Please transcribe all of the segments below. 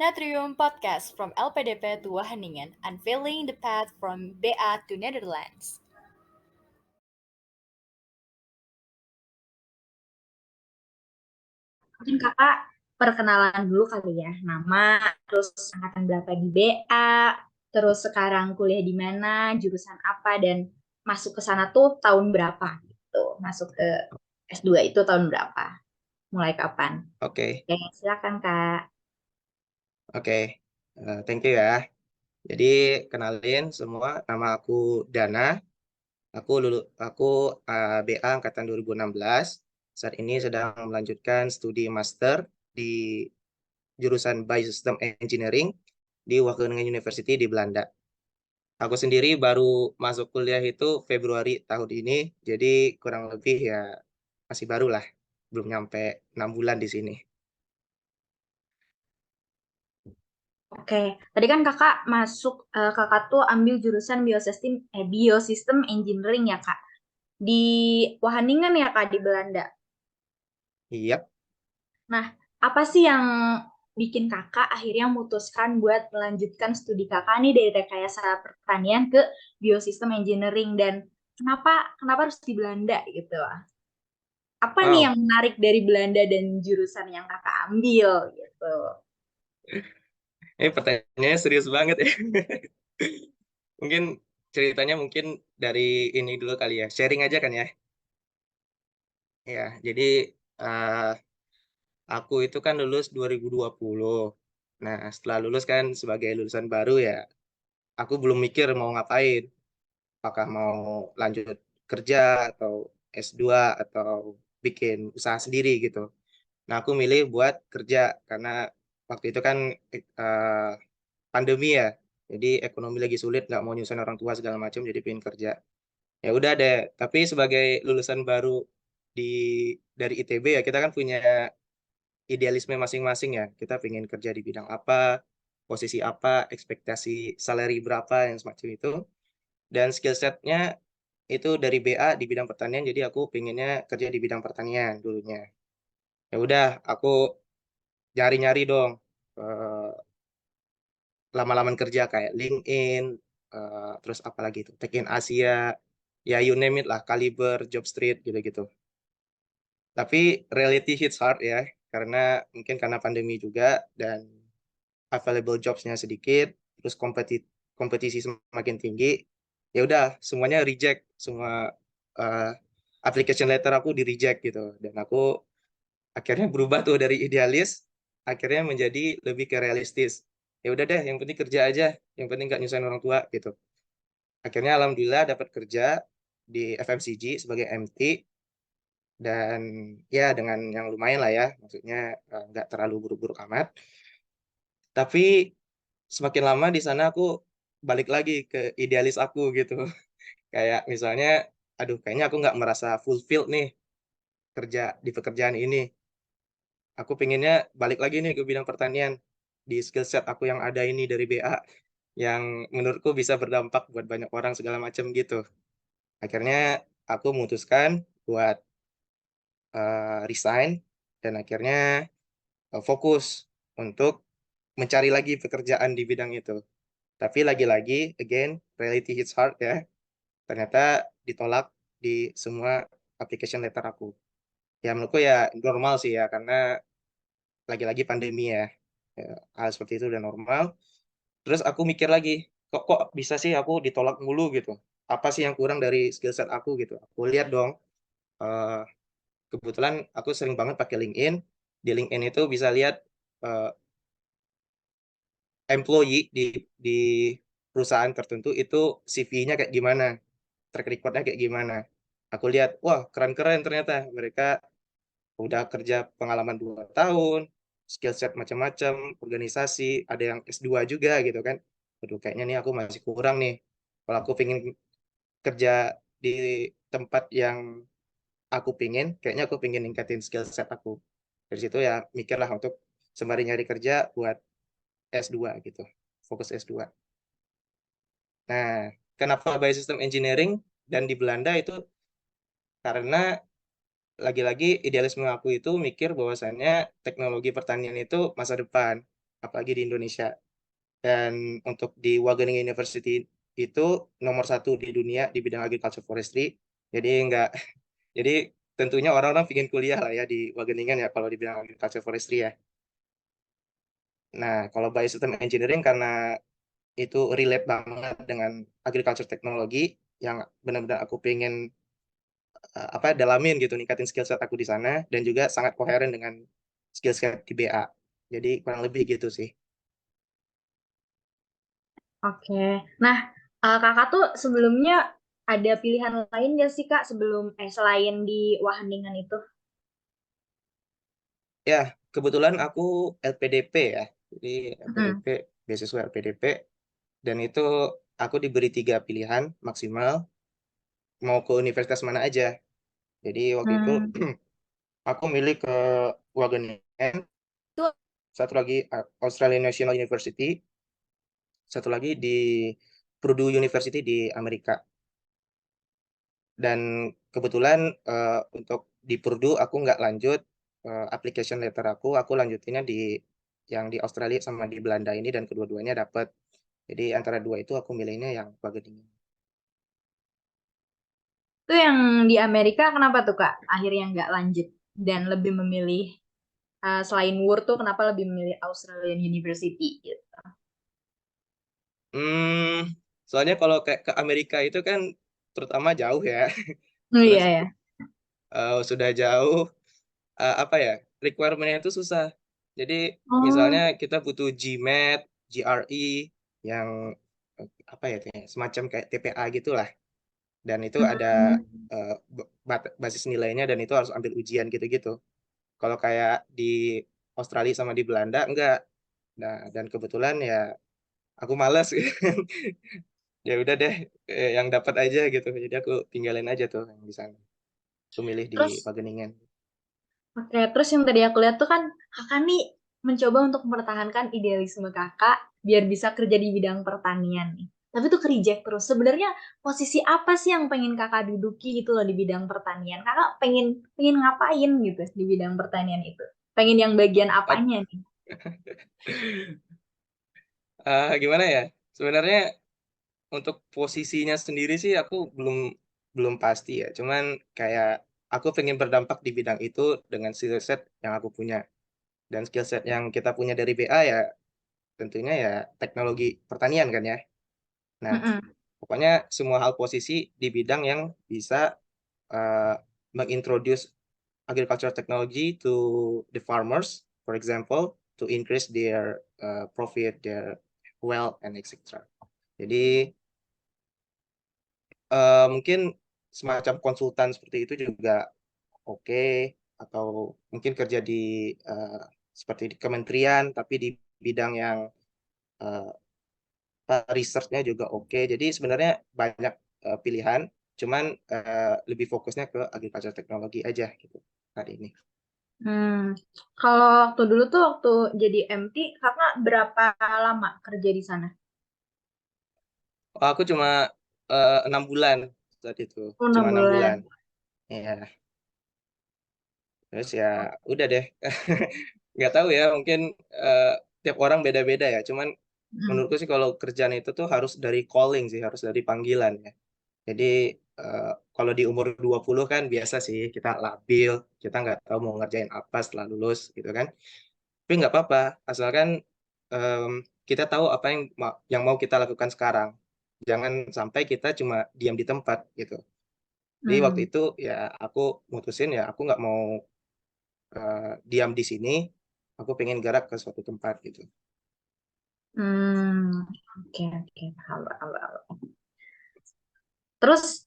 Natrium Podcast from LPDP to Wageningen, unveiling the path from BA to Netherlands. Mungkin kakak perkenalan dulu kali ya, nama, terus angkatan berapa di BA, terus sekarang kuliah di mana, jurusan apa, dan masuk ke sana tuh tahun berapa gitu. Masuk ke S2 itu tahun berapa, mulai kapan? Oke, Oke, silakan Kak. oke. Thank you ya. Jadi kenalin semua, nama aku Dana. Aku BA angkatan 2016. Saat ini sedang melanjutkan studi master di jurusan Biosystem Engineering di Wageningen University di Belanda. Aku sendiri baru masuk kuliah itu Februari tahun ini, jadi kurang lebih ya masih baru lah, belum nyampe 6 bulan di sini. Oke, tadi kan kakak masuk, kakak tuh ambil jurusan biosistem engineering ya Kak. Di Wageningen ya Kak, di Belanda. Iya. Nah, apa sih yang bikin kakak akhirnya memutuskan buat melanjutkan studi kakak nih dari rekayasa pertanian ke biosistem engineering, dan kenapa kenapa harus di Belanda gitu? Apa nih Wow, yang menarik dari Belanda dan jurusan yang kakak ambil gitu? ini pertanyaannya serius banget ya. Mungkin ceritanya mungkin dari ini dulu kali ya. Sharing aja kan ya. Ya, jadi eh, aku itu kan lulus 2020. Nah, setelah lulus kan sebagai lulusan baru ya, aku belum mikir mau ngapain. Apakah mau lanjut kerja atau S2 atau bikin usaha sendiri gitu. Nah, aku milih buat kerja karena waktu itu kan eh, pandemi ya. Jadi ekonomi lagi sulit, nggak mau nyusahin orang tua segala macam, jadi pengen kerja. Ya udah deh, tapi sebagai lulusan baru di dari ITB ya, kita kan punya idealisme masing-masing ya. Kita pengen kerja di bidang apa, posisi apa, ekspektasi salary berapa, yang semacam itu. Dan skill setnya itu dari BA di bidang pertanian, jadi aku pengennya kerja di bidang pertanian dulunya. Ya udah, aku nyari-nyari dong eh, lama-laman kerja kayak LinkedIn, terus apalagi itu, TechIn Asia, ya you name it lah, Kaliber, Jobstreet gitu-gitu. Tapi reality hits hard ya, karena mungkin karena pandemi juga dan available jobsnya sedikit, terus kompetisi semakin tinggi. Ya udah, semuanya reject, semua uh, application letter aku di reject gitu. Dan aku akhirnya berubah tuh dari idealis, akhirnya menjadi lebih ke realistis. Ya udah deh, yang penting kerja aja, yang penting nggak nyusahin orang tua gitu. Akhirnya alhamdulillah dapat kerja di FMCG sebagai MT, dan ya dengan yang lumayan lah ya, maksudnya nggak terlalu buruk-buruk amat. Tapi semakin lama di sana aku balik lagi ke idealis aku gitu. Kayak misalnya, aduh kayaknya aku nggak merasa fulfilled nih kerja di pekerjaan ini. Aku pengennya balik lagi nih ke bidang pertanian di skill set aku yang ada ini dari BA yang menurutku bisa berdampak buat banyak orang segala macam gitu. Akhirnya aku memutuskan buat resign dan akhirnya fokus untuk mencari lagi pekerjaan di bidang itu. Tapi lagi-lagi, again, reality hits hard ya. Ternyata ditolak di semua application letter aku. Ya menurutku ya normal sih ya, karena lagi-lagi pandemi ya. Ya, hal seperti itu udah normal. Terus aku mikir lagi, kok bisa sih aku ditolak mulu gitu? Apa sih yang kurang dari skill set aku gitu? Aku lihat dong, eh, kebetulan aku sering banget pakai LinkedIn. Di LinkedIn itu bisa lihat eh, employee di perusahaan tertentu itu CV-nya kayak gimana, track record-nya kayak gimana. Aku lihat, wah keren-keren ternyata mereka udah kerja pengalaman 2 tahun, skill set macam-macam, organisasi, ada yang S2 juga gitu kan. Aduh, kayaknya nih aku masih kurang nih. Kalau aku pengen kerja di tempat yang aku pengen, kayaknya aku pengen ningkatin skill set aku. Dari situ ya mikirlah untuk sembari nyari kerja buat S2 gitu. Fokus S2. Nah, kenapa Biosystem Engineering dan di Belanda itu karena lagi-lagi idealisme aku itu mikir bahwasannya teknologi pertanian itu masa depan. apalagi di Indonesia. Dan untuk di Wageningen University itu nomor satu di dunia di bidang agriculture forestry. Jadi nggak, jadi tentunya orang-orang ingin kuliah lah ya di Wageningen ya kalau di bidang agriculture forestry ya. Nah, kalau biosystem engineering karena itu relate banget dengan agriculture teknologi yang benar-benar aku pengen apa dalamin gitu, ningkatin skill set aku di sana dan juga sangat koheren dengan skill set di BA. Jadi kurang lebih gitu sih. Oke. Nah, kakak tuh sebelumnya ada pilihan lain gak sih kak sebelum selain di Wageningen itu? Ya, kebetulan aku LPDP ya. Jadi Mm. LPDP, beasiswa LPDP. Dan itu aku diberi 3 pilihan maksimal mau ke universitas mana aja. Jadi waktu itu Hmm. aku milih ke Wageningen, Itu satu lagi Australian National University, satu lagi di Purdue University di Amerika. Dan kebetulan untuk di Purdue aku nggak lanjut application letter aku lanjutinnya di yang di Australia sama di Belanda ini dan kedua-duanya dapat. Jadi antara dua itu aku milihnya yang Wageningen. Itu yang di Amerika kenapa tuh kak akhirnya nggak lanjut dan lebih memilih selain WUR tuh kenapa lebih memilih Australian University gitu? Hmm, soalnya kalau kayak ke Amerika itu kan terutama jauh ya. Oh Terus iya ya. sudah jauh apa ya requirement-nya itu susah. Jadi misalnya Oh. kita butuh GMAT, GRE yang apa ya semacam kayak TPA gitulah. Dan itu ada Hmm. basis nilainya dan itu harus ambil ujian gitu-gitu. Kalau kayak di Australia sama di Belanda enggak. Nah, dan kebetulan ya aku males ya udah deh yang dapat aja gitu. Jadi aku tinggalin aja tuh yang di sana. Aku milih di Terus, Wageningen. oke, terus yang tadi aku lihat tuh kan kakak nih mencoba untuk mempertahankan idealisme kakak biar bisa kerja di bidang pertanian nih. Tapi tuh ke reject terus. Sebenarnya posisi apa sih yang pengen kakak duduki gitu loh di bidang pertanian? Kakak pengen pengen ngapain gitu di bidang pertanian itu? Pengen yang bagian Ak- apanya nih? Gimana ya? Sebenarnya untuk posisinya sendiri sih aku belum belum pasti ya. Cuman kayak aku pengen berdampak di bidang itu dengan skill set yang aku punya. Dan skill set yang kita punya dari BA ya tentunya ya teknologi pertanian kan ya. Nah, Mm-mm. pokoknya semua hal posisi di bidang yang bisa uh, mengintroduce agricultural technology to the farmers, for example, to increase their profit, their wealth, and etc. Jadi mungkin semacam konsultan seperti itu juga oke, atau mungkin kerja di uh, seperti di kementerian, tapi di bidang yang uh, research-nya juga oke. Jadi sebenarnya banyak pilihan, cuman lebih fokusnya ke agriculture teknologi aja gitu hari ini. Hmm. Kalau waktu dulu tuh waktu jadi MT, kakak berapa lama kerja di sana? Oh, aku cuma 6 bulan saat itu, Oh, cuma 6 enam bulan. bulan. Ya, terus ya udah deh. Nggak tahu ya, mungkin eh, tiap orang beda-beda ya. Cuman Hmm. menurutku sih kalau kerjaan itu tuh harus dari calling sih, harus dari panggilan ya. Jadi eh, kalau di umur 20 kan biasa sih kita labil, kita nggak tahu mau ngerjain apa setelah lulus gitu kan. Tapi nggak apa-apa, asalkan em, kita tahu apa yang mau kita lakukan sekarang. Jangan sampai kita cuma diam di tempat gitu. Jadi waktu Hmm. itu ya aku mutusin ya aku nggak mau diam di sini, aku pengen gerak ke suatu tempat gitu. Hmm. Oke, oke, paham, paham, paham. Terus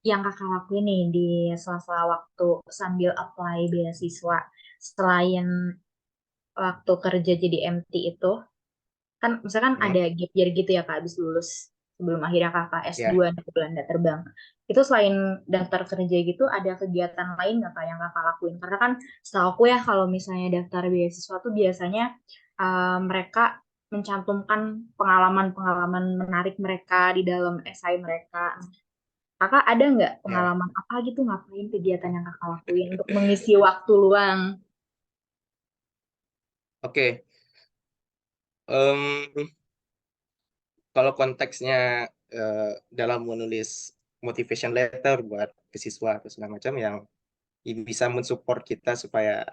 yang kakak lakuin nih di sela-sela waktu sambil apply beasiswa, selain waktu kerja jadi MT itu, kan misalkan Hmm, ada gap year gitu ya kak, habis lulus sebelum akhirnya kakak ya. S2 di Belanda terbang. Itu selain daftar kerja gitu, ada kegiatan lain nggak kak yang kakak lakuin? Karena kan setahu aku ya kalau misalnya daftar beasiswa tuh biasanya mereka mencantumkan pengalaman-pengalaman menarik mereka di dalam esai mereka. Kakak ada nggak Ya, pengalaman apa gitu ngapain kegiatan yang kakak lakuin untuk mengisi waktu luang? oke. Em, kalau konteksnya dalam menulis motivation letter buat ke siswa atau segala macam yang bisa mensupport kita supaya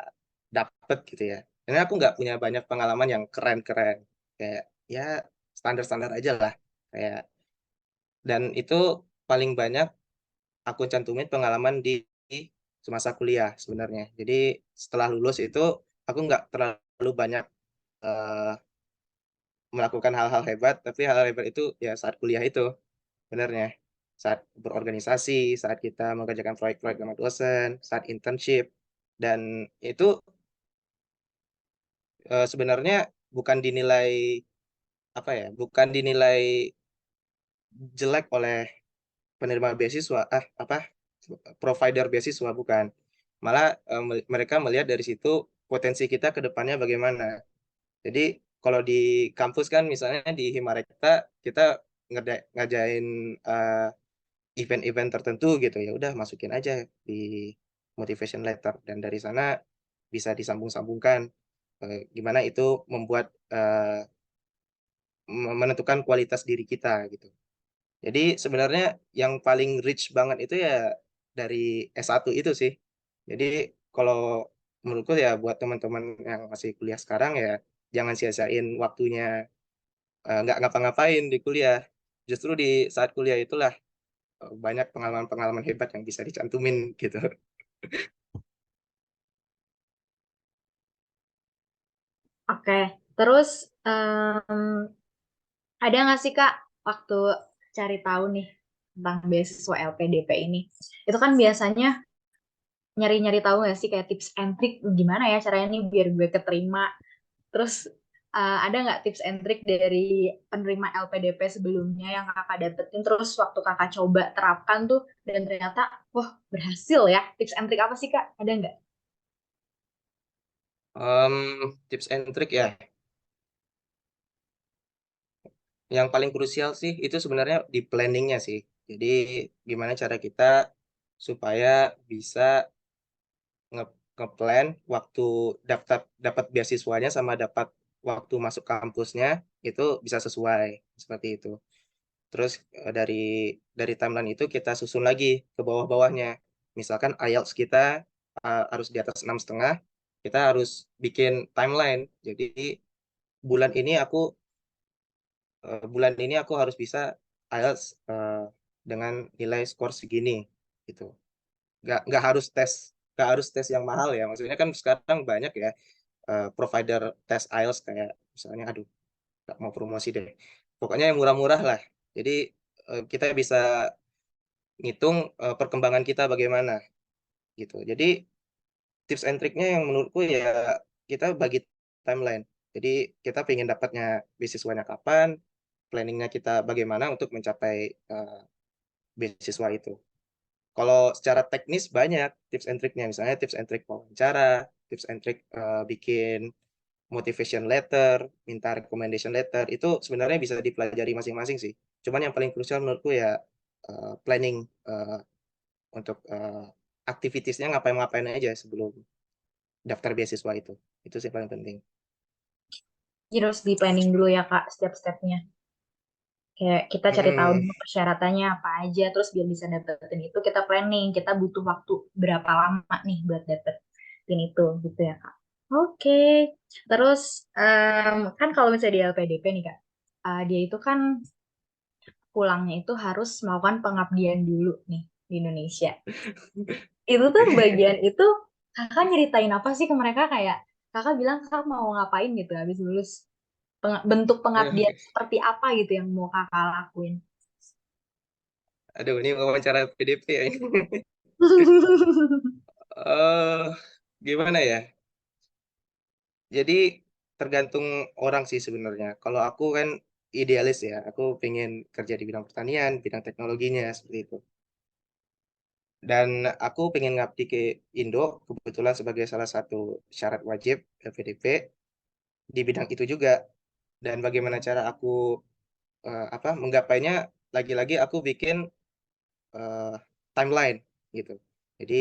dapet gitu ya. Karena aku nggak punya banyak pengalaman yang keren-keren. Kayak ya standar-standar aja lah. Kayak dan itu paling banyak aku cantumin pengalaman di semasa kuliah sebenarnya. Jadi setelah lulus itu aku nggak terlalu banyak eh, melakukan hal-hal hebat, tapi hal-hal hebat itu ya saat kuliah itu sebenarnya. Saat berorganisasi, saat kita mengerjakan proyek-proyek sama dosen, saat internship. Dan itu sebenarnya bukan dinilai apa ya, bukan dinilai jelek oleh penerima beasiswa, apa provider beasiswa bukan. Malah mereka melihat dari situ potensi kita ke depannya bagaimana. Jadi kalau di kampus kan misalnya di Himarekta kita ngajain eh, event-event tertentu gitu ya udah masukin aja di motivation letter dan dari sana bisa disambung-sambungkan gimana itu membuat menentukan kualitas diri kita gitu. Jadi sebenarnya yang paling rich banget itu ya dari S1 itu sih. Jadi kalau menurutku ya buat teman-teman yang masih kuliah sekarang ya jangan sia-siain waktunya nggak ngapa-ngapain di kuliah. Justru di saat kuliah itulah banyak pengalaman-pengalaman hebat yang bisa dicantumin gitu. Oke, terus em, ada nggak sih Kak waktu cari tahu nih tentang beasiswa LPDP ini? Itu kan biasanya nyari-nyari tahu nggak sih kayak tips and trick gimana ya caranya nih biar gue keterima. Terus ada nggak tips and trick dari penerima LPDP sebelumnya yang kakak dapetin terus waktu kakak coba terapkan tuh dan ternyata wah berhasil ya. Tips and trick apa sih Kak? Ada nggak? Tips and trick ya. Yang paling krusial sih itu sebenarnya di planningnya sih. Jadi gimana cara kita supaya bisa nge ngeplan waktu daftar dapat beasiswanya sama dapat waktu masuk kampusnya itu bisa sesuai seperti itu. Terus dari timeline itu kita susun lagi ke bawah-bawahnya. Misalkan IELTS kita harus di atas 6,5, kita harus bikin timeline. Jadi bulan ini aku bulan ini aku harus bisa IELTS dengan nilai skor segini gitu. Nggak harus tes yang mahal ya. Maksudnya kan sekarang banyak ya provider tes IELTS kayak misalnya aduh nggak mau promosi deh. Pokoknya yang murah-murah lah. Jadi kita bisa ngitung perkembangan kita bagaimana gitu. Jadi tips and triknya yang menurutku ya kita bagi timeline. Jadi kita pengen dapatnya beasiswanya kapan, planningnya kita bagaimana untuk mencapai uh, beasiswa itu. Kalau secara teknis banyak tips and triknya, misalnya tips and trik wawancara, tips and trik bikin motivation letter, minta recommendation letter, itu sebenarnya bisa dipelajari masing-masing sih. Cuman yang paling krusial menurutku ya planning untuk aktivitasnya ngapain-ngapain aja sebelum daftar beasiswa itu. Itu sih paling penting. Jadi harus di planning dulu ya Kak setiap stepnya. Kayak kita cari tahu Hmm, dulu persyaratannya apa aja, terus biar bisa dapetin itu kita planning, kita butuh waktu berapa lama nih buat dapetin itu gitu ya Kak. Oke, terus kan kalau misalnya di LPDP nih Kak, dia itu kan pulangnya itu harus melakukan pengabdian dulu nih di Indonesia. Itu tuh bagian itu kakak nyeritain apa sih ke mereka kayak kakak bilang kakak mau ngapain gitu habis lulus bentuk pengabdian seperti apa gitu yang mau kakak lakuin. aduh, ini wawancara PDP ya. eh Gimana ya? Jadi tergantung orang sih sebenarnya. Kalau aku kan idealis ya, aku pengen kerja di bidang pertanian, bidang teknologinya seperti itu. Dan aku pengen ngabdi ke Indo, kebetulan sebagai salah satu syarat wajib LPDP di bidang itu juga. Dan bagaimana cara aku apa menggapainya? Lagi-lagi aku bikin eh, timeline gitu. Jadi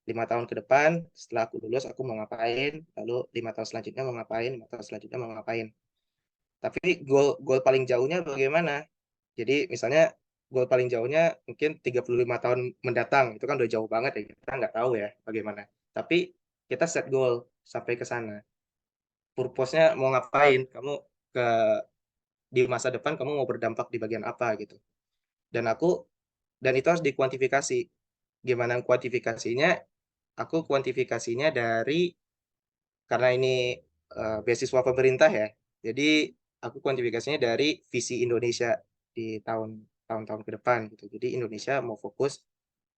5 tahun ke depan setelah aku lulus aku mau ngapain, lalu 5 tahun selanjutnya mau ngapain, 5 tahun selanjutnya mau ngapain. Tapi goal paling jauhnya bagaimana? Jadi misalnya goal paling jauhnya mungkin 35 tahun mendatang, itu kan udah jauh banget ya, kita nggak tahu ya bagaimana. Tapi kita set goal sampai ke sana. Purpose-nya mau ngapain? Kamu ke di masa depan kamu mau berdampak di bagian apa gitu. Dan dan itu harus dikuantifikasi. Gimana kuantifikasinya? Aku kuantifikasinya karena ini beasiswa pemerintah ya. Jadi aku kuantifikasinya dari visi Indonesia di tahun-tahun ke depan gitu. Jadi Indonesia mau fokus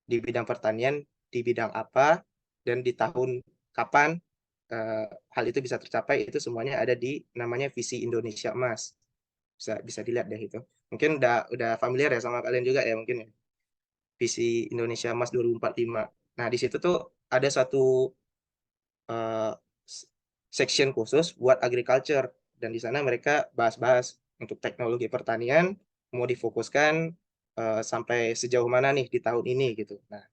di bidang pertanian di bidang apa dan di tahun kapan hal itu bisa tercapai, itu semuanya ada di namanya visi Indonesia Emas. Bisa bisa dilihat deh itu. Mungkin udah familiar ya sama kalian juga ya mungkin ya. Visi Indonesia Emas 2045. Nah, di situ tuh ada satu eh, section khusus buat agriculture, dan di sana mereka bahas-bahas untuk teknologi pertanian mau difokuskan sampai sejauh mana nih di tahun ini gitu. Nah,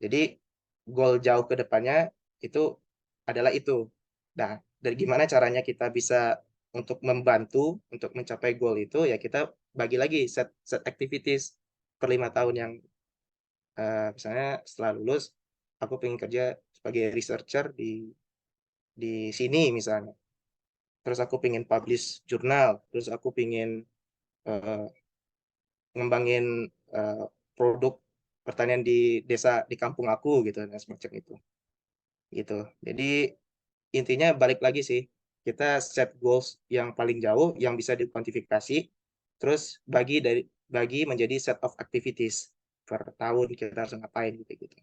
jadi goal jauh ke depannya itu adalah itu. Nah, dari gimana caranya kita bisa untuk membantu untuk mencapai goal itu, ya kita bagi lagi set set activities per 5 tahun. Yang misalnya setelah lulus aku pengen kerja sebagai researcher di sini misalnya, terus aku pengen publish jurnal, terus aku pengen eh, ngembangin eh, produk pertanian di desa di kampung aku gitu dan semacam itu gitu. Jadi intinya balik lagi sih, kita set goals yang paling jauh yang bisa dikuantifikasi, terus bagi menjadi set of activities per tahun kita harus ngapain gitu gitu.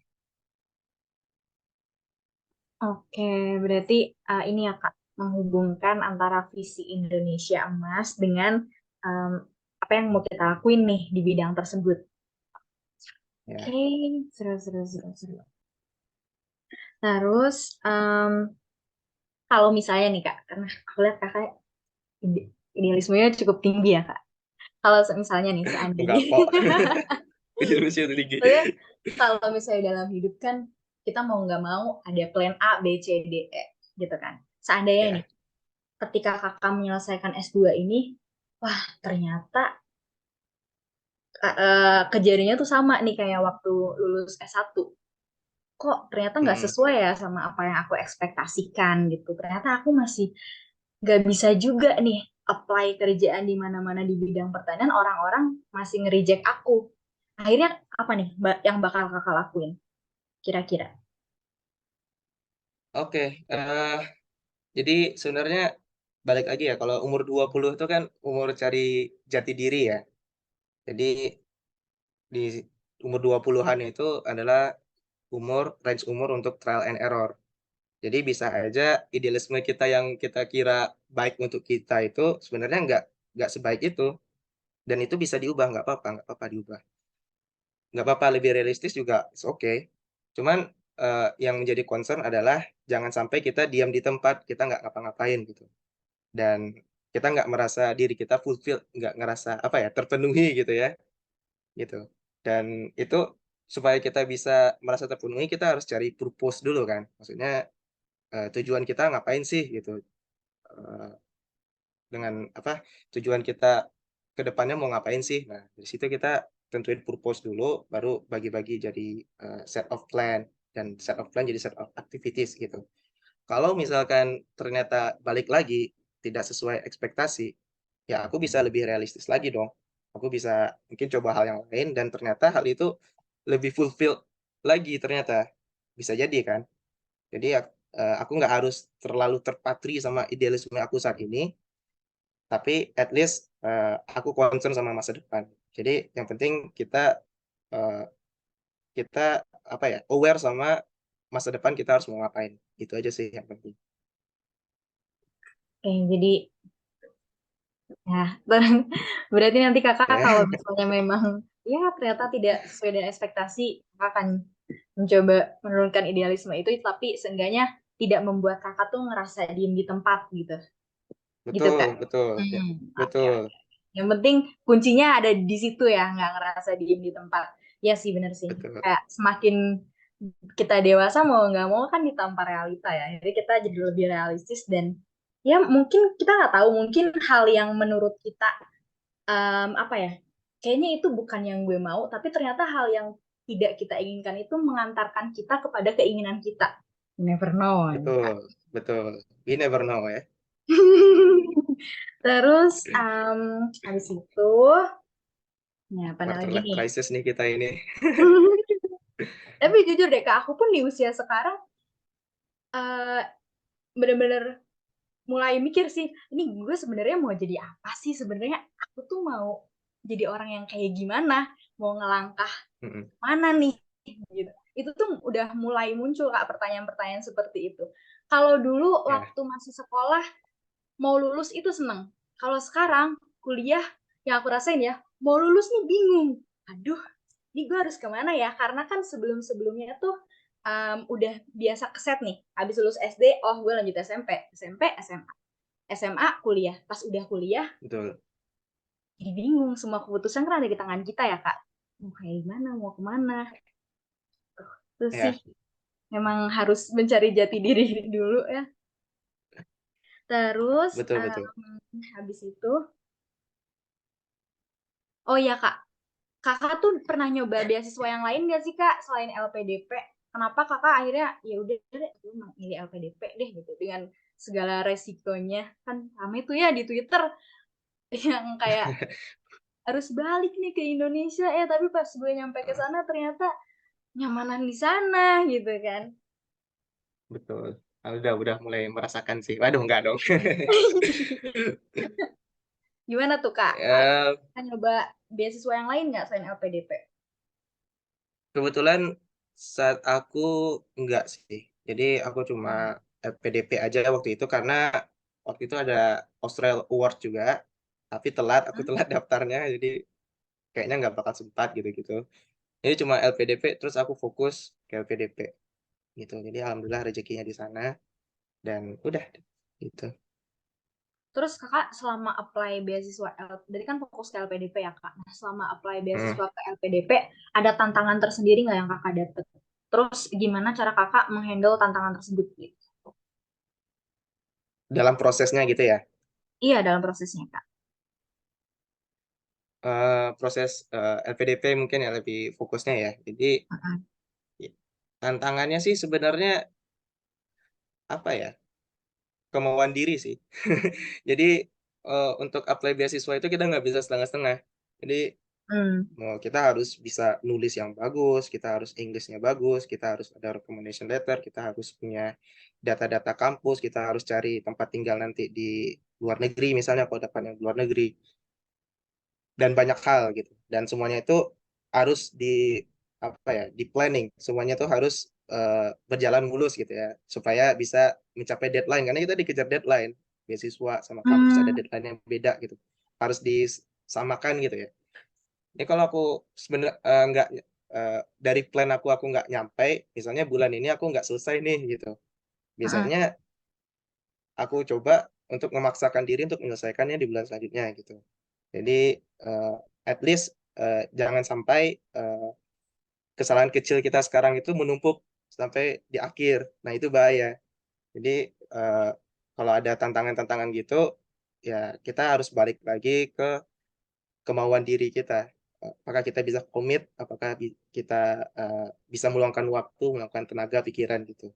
Oke, berarti ini ya Kak, menghubungkan antara visi Indonesia Emas dengan em, apa yang mau kita lakuin nih di bidang tersebut. Ya, Oke, seru, seru, seru, seru. Terus, kalau misalnya nih Kak, karena aku lihat Kakak idealismenya cukup tinggi ya Kak. Kalau misalnya nih, seandainya, enggak kok. Idealisnya tinggi. soalnya kalau misalnya dalam hidup kan, kita mau nggak mau ada plan A, B, C, D, E, gitu kan. Seandainya nih, Ya, ketika kakak menyelesaikan S2 ini, wah ternyata kejadiannya tuh sama nih kayak waktu lulus S1. Kok ternyata nggak mm, sesuai ya sama apa yang aku ekspektasikan gitu. Ternyata aku masih nggak bisa juga nih apply kerjaan di mana-mana di bidang pertanian, orang-orang masih nge-reject aku. Akhirnya apa nih yang bakal kakak lakuin kira-kira? oke. Jadi sebenarnya balik lagi ya, kalau umur 20 itu kan umur cari jati diri ya. Jadi di umur 20-an itu adalah range umur untuk trial and error. Jadi bisa aja idealisme kita yang kita kira baik untuk kita itu sebenarnya nggak sebaik itu, dan itu bisa diubah, nggak apa-apa diubah, nggak apa-apa lebih realistis juga, it's okay. Cuman yang menjadi concern adalah jangan sampai kita diam di tempat, kita nggak ngapa-ngapain gitu, dan kita nggak merasa diri kita fulfill, nggak ngerasa apa ya terpenuhi gitu ya gitu. Dan itu supaya kita bisa merasa terpenuhi, kita harus cari purpose dulu kan, maksudnya tujuan kita ngapain sih gitu. Eh, dengan apa tujuan kita ke depannya mau ngapain sih. Nah, dari situ kita tentuin purpose dulu, baru bagi-bagi jadi set of plan, dan set of plan jadi set of activities gitu. Kalau misalkan ternyata balik lagi tidak sesuai ekspektasi, ya aku bisa lebih realistis lagi dong. Aku bisa mungkin coba hal yang lain, dan ternyata hal itu lebih fulfill lagi ternyata. Bisa jadi kan. Jadi ya, aku nggak harus terlalu terpatri sama idealisme aku saat ini, tapi at least aku concern sama masa depan. Jadi yang penting uh, kita apa ya, aware sama masa depan kita harus mau ngapain. Itu aja sih yang penting. Oke, jadi ya, berarti nanti kakak Ya, kalau misalnya memang ya ternyata tidak sesuai dengan ekspektasi, kakak akan mencoba menurunkan idealisme itu, tapi seenggaknya tidak membuat kakak tuh ngerasa diem di tempat gitu, gitu betul, kak. betul. Ya, Oke, betul. oke. Yang penting kuncinya ada di situ ya, nggak ngerasa diem di tempat. Ya sih bener sih. Betul. Kayak semakin kita dewasa mau nggak mau kan ditampa realita ya. Jadi kita jadi lebih realistis dan ya mungkin kita nggak tahu, mungkin hal yang menurut kita apa ya, kayaknya itu bukan yang gue mau, tapi ternyata hal yang tidak kita inginkan itu mengantarkan kita kepada keinginan kita. You never know ya, Kak. Betul, betul. We never know ya. Terus habis itu, ya apa Quarter lagi life nih? crisis nih kita ini. Tapi jujur deh Kak, aku pun di usia sekarang eh, bener-bener mulai mikir sih, ini gue sebenarnya mau jadi apa sih? Sebenarnya aku tuh mau jadi orang yang kayak gimana? Mau ngelangkah Mm-mm. mana nih? Gitu. Itu tuh udah mulai muncul Kak pertanyaan-pertanyaan seperti itu. Kalau dulu Ya, waktu masih sekolah mau lulus itu seneng. Kalau sekarang kuliah yang aku rasain ya, mau lulus nih bingung. Aduh, ini gue harus kemana ya? Karena kan sebelum-sebelumnya tuh udah biasa keset nih. Habis lulus SD, oh gue lanjut SMP, SMA. SMA, kuliah. Pas udah kuliah, betul. jadi bingung. Semua keputusan kan ada di tangan kita ya, Kak. Mau kayak gimana, mau kemana. Itu sih, Ya, memang harus mencari jati diri dulu ya. Terus, betul, betul. habis itu, oh ya Kak, Kakak tuh pernah nyoba beasiswa yang lain gak sih Kak, selain LPDP? Kenapa Kakak akhirnya, ya udah deh, aku milih LPDP deh gitu, dengan segala resikonya. Kan rame tuh ya di Twitter, yang kayak harus balik nih ke Indonesia tapi pas gue nyampe ke sana ternyata nyamanan di sana gitu kan. Betul. Ah, udah mulai merasakan sih. Waduh, enggak dong. Gimana tuh Kak? Ya, Kita nyoba beasiswa yang lain nggak selain LPDP? kebetulan saat aku enggak sih. Jadi aku cuma PDP aja waktu itu karena waktu itu ada Australia Award juga, tapi telat, aku Hmm? telat daftarnya, jadi kayaknya nggak bakal sempat gitu-gitu. Jadi cuma LPDP, terus aku fokus ke LPDP gitu. Jadi alhamdulillah rezekinya di sana dan udah gitu. Terus Kakak selama apply beasiswa dari kan fokus ke LPDP ya Kak. Nah, selama apply Hmm. beasiswa ke LPDP ada tantangan tersendiri nggak yang Kakak dapet? Terus gimana cara Kakak menghandle tantangan tersebut gitu? Dalam prosesnya gitu ya. Iya dalam prosesnya Kak. Proses LPDP mungkin ya lebih fokusnya ya. Jadi Heeh. ya, tantangannya sih sebenarnya apa ya? Kemauan diri sih. Jadi untuk apply beasiswa itu kita nggak bisa setengah-setengah. Jadi Hmm. kita harus bisa nulis yang bagus, kita harus Inggrisnya bagus, kita harus ada recommendation letter, kita harus punya data-data kampus, kita harus cari tempat tinggal nanti di luar negeri, misalnya kalau dapat yang di luar negeri, dan banyak hal gitu. Dan semuanya itu harus di apa ya, di planning. Semuanya itu harus berjalan mulus gitu ya, supaya bisa mencapai deadline. Karena kita dikejar deadline, beasiswa sama kampus ada Hmm. deadline yang beda gitu. Harus disamakan gitu ya. Ini kalau aku sebenarnya nggak dari plan aku nggak nyampe, misalnya bulan ini aku nggak selesai nih gitu. Heeh. Biasanya aku coba untuk memaksakan diri untuk menyelesaikannya di bulan selanjutnya gitu. Jadi uh, at least jangan sampai kesalahan kecil kita sekarang itu menumpuk sampai di akhir. Nah itu bahaya. Jadi uh, kalau ada tantangan-tantangan gitu, ya kita harus balik lagi ke kemauan diri kita. Apakah kita bisa komit, apakah kita bisa meluangkan waktu, meluangkan tenaga, pikiran gitu.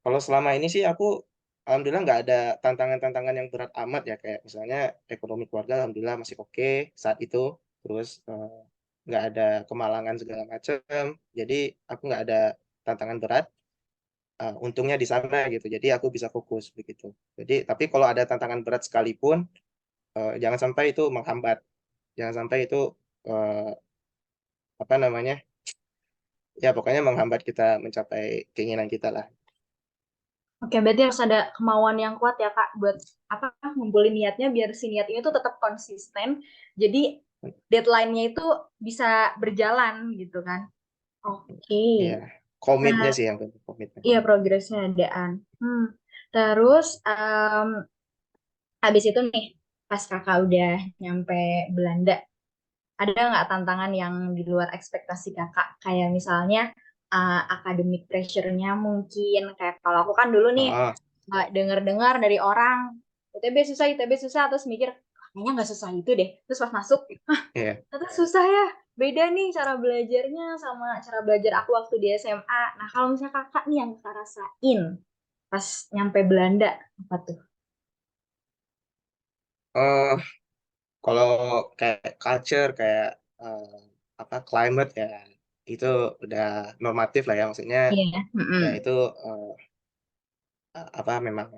Kalau selama ini sih aku alhamdulillah nggak ada tantangan-tantangan yang berat amat ya, kayak misalnya ekonomi keluarga alhamdulillah masih oke saat itu. Terus nggak ada kemalangan segala macam. Jadi aku nggak ada tantangan berat. Untungnya di sana gitu. Jadi aku bisa fokus begitu. Jadi tapi kalau ada tantangan berat sekalipun, jangan sampai itu menghambat. Jangan sampai itu eh, apa namanya, ya pokoknya menghambat kita mencapai keinginan kita lah. Oke, berarti harus ada kemauan yang kuat ya Kak buat apa ngumpulin niatnya biar si niat ini tuh tetap konsisten. Jadi deadline-nya itu bisa berjalan gitu kan. Oke. Ya, komitnya Nah, sih yang penting, komitmen. iya progresnya adaan. Terus habis itu nih pas kakak udah nyampe Belanda, ada nggak tantangan yang di luar ekspektasi kakak? Kayak misalnya academic pressure-nya mungkin kayak kalau aku kan dulu nih Oh, dengar-dengar dari orang ITB susah terus mikir kayaknya nggak susah itu deh. Terus pas masuk, Iya. ternyata susah ya. Beda nih cara belajarnya sama cara belajar aku waktu di SMA. Nah, kalau misalnya kakak nih yang kakak rasain pas nyampe Belanda, apa tuh? Eh, kalau kayak culture kayak eh, apa climate ya itu udah normatif lah ya maksudnya Iya. ya Mm-mm. itu apa memang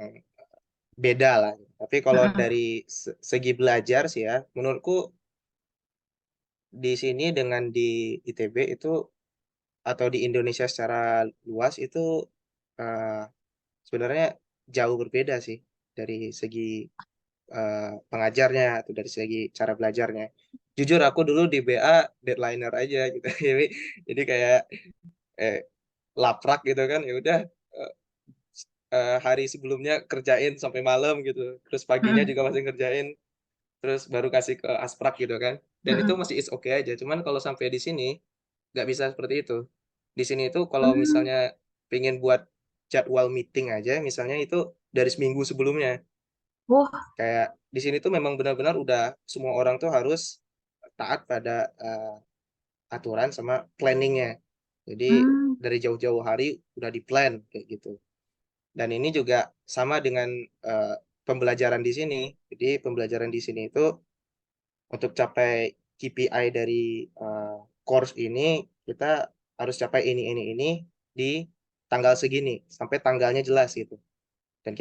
beda lah. Tapi kalau Mm-mm. dari segi belajar sih ya, menurutku di sini dengan di ITB itu atau di Indonesia secara luas itu eh, sebenarnya jauh berbeda sih dari segi pengajarnya atau dari segi cara belajarnya. Jujur aku dulu di BA deadlineer aja gitu. Jadi kayak eh, laprak gitu kan ya udah eh, hari sebelumnya kerjain sampai malam gitu. Terus paginya Mm-mm. juga masih ngerjain terus baru kasih ke asprak gitu kan. Dan itu Mm-mm. masih is oke aja. Cuman kalau sampai di sini nggak bisa seperti itu. Di sini itu kalau Mm. misalnya pengen buat jadwal meeting aja, misalnya itu dari seminggu sebelumnya. Wah. Kayak di sini tuh memang benar-benar udah semua orang tuh harus taat pada aturan sama planningnya. Jadi Mm. dari jauh-jauh hari udah di plan kayak gitu. Dan ini juga sama dengan eh, pembelajaran di sini. Jadi pembelajaran di sini itu untuk capai KPI dari course ini kita harus capai ini di tanggal segini sampai tanggalnya jelas gitu. Dan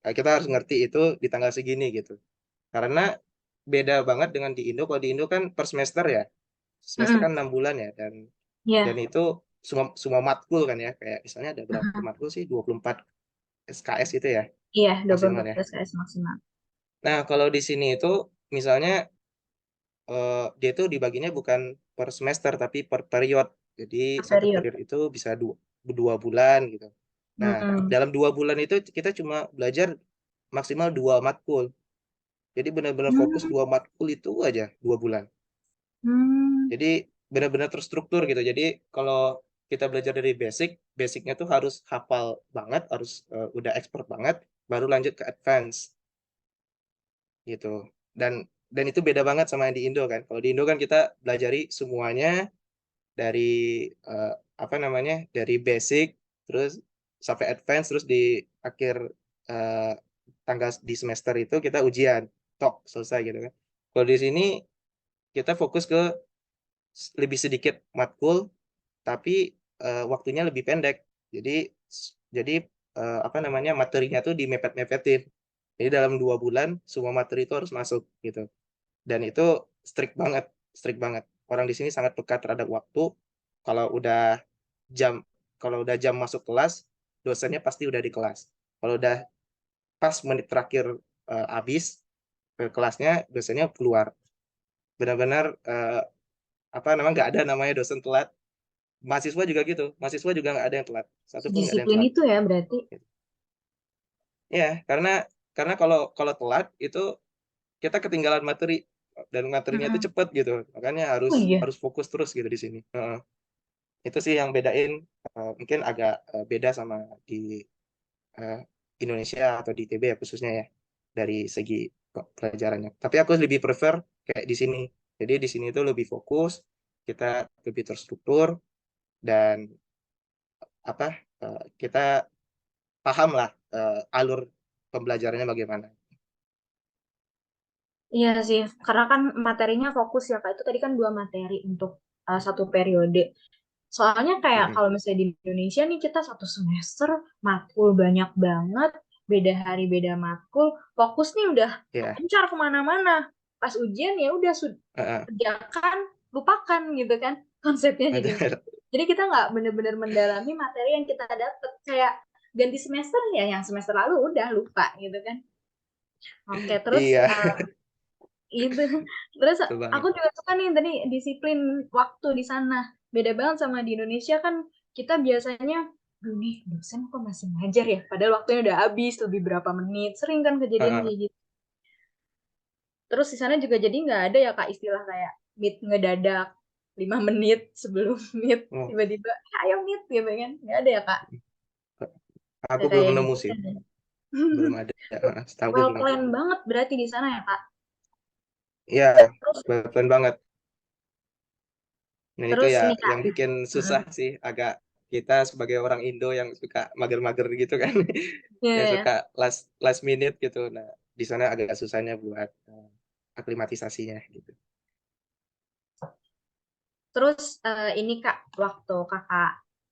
eh, kita harus ngerti itu di tanggal segini gitu. Karena beda banget dengan di Indo. Kalau di Indo kan per semester ya, semester kan Mm-mm. 6 bulan ya, dan Iya. itu semua semua matkul kan ya, kayak misalnya ada berapa Mm-mm. matkul sih? 24 SKS itu ya Iya, maksimal 24 ya. SKS maksimal. Nah, kalau di sini itu misalnya dia tuh dibaginya bukan per semester tapi per period. Jadi satu Period. period itu bisa 2 bulan gitu. Nah, Mm-mm. dalam 2 bulan itu kita cuma belajar maksimal 2 matkul. Jadi benar-benar fokus Mm. 2 matkul itu aja 2 bulan. Mm. Jadi benar-benar terstruktur gitu. Jadi kalau kita belajar dari basicnya tuh harus hafal banget, harus udah expert banget, baru lanjut ke advance gitu. Dan dan itu beda banget sama yang di Indo kan. Kalau di Indo kan kita belajari semuanya dari eh, apa namanya, dari basic terus sampai advance, terus di akhir eh, tanggal di semester itu kita ujian, tok selesai gitu kan. Kalau di sini kita fokus ke lebih sedikit matkul tapi waktunya lebih pendek. Jadi jadi apa namanya, materinya tuh dimepet-mepetin. Jadi dalam 2 bulan semua materi itu harus masuk gitu. Dan itu strict banget, strict banget. Orang di sini sangat peka terhadap waktu. Kalau udah jam kalau udah jam masuk kelas, dosennya pasti udah di kelas. Kalau udah pas menit terakhir habis ke kelasnya, dosennya keluar. Benar-benar apa namanya, nggak ada namanya dosen telat. Mahasiswa juga gitu, mahasiswa juga nggak ada yang telat, satu pun nggak ada yang Disiplin telat. itu ya berarti. Ya, karena kalau kalau telat itu kita ketinggalan materi dan materinya itu Mm-mm. cepet gitu, makanya harus Oh iya. harus fokus terus gitu di sini. Itu sih yang bedain, mungkin agak beda sama di eh, Indonesia atau di ITB ya khususnya ya, dari segi pelajarannya. Tapi aku lebih prefer kayak di sini. Jadi di sini itu lebih fokus, kita lebih terstruktur, dan apa, kita paham lah alur pembelajarannya bagaimana. Iya sih, karena kan materinya fokus ya Kak. Itu tadi kan 2 materi untuk satu periode. Soalnya kayak Mm-mm. kalau misalnya di Indonesia nih kita satu semester matkul banyak banget, beda hari beda matkul, fokus nih udah Ya, kencar kemana-mana. Pas ujian ya udah heeh, kerjakan, lupakan gitu kan konsepnya jadinya. benar. Jadi kita nggak bener-bener mendalami materi yang kita dapet. Kayak ganti semester ya, yang semester lalu udah lupa gitu kan. Oke, terus Iya, itu. Terus betul aku banget. juga suka nih tadi disiplin waktu di sana. Beda banget sama di Indonesia kan kita biasanya, "Duh nih dosen kok masih ngajar ya? Padahal waktunya udah habis, lebih berapa menit." Sering kan kejadian Heeh. kayak gitu. Terus di sana juga jadi nggak ada ya Kak istilah kayak meet ngedadak 5 menit sebelum meet Oh, tiba-tiba ayo meet gitu kan. Nggak ada ya Kak. Aku Gak belum kayak di nemu sih, Medan ya. belum ada. Setahu gue Well belum ada. planned banget berarti di sana ya, Kak. Iya, Terus, betul banget. Dan itu terus ya nih Kak. yang bikin Mm-mm. susah sih, agak kita sebagai orang Indo yang suka mager-mager gitu kan, Iya, yang iya. suka last last minute gitu. Nah, di sana agak susahnya buat aklimatisasinya gitu. Terus ini Kak, waktu Kakak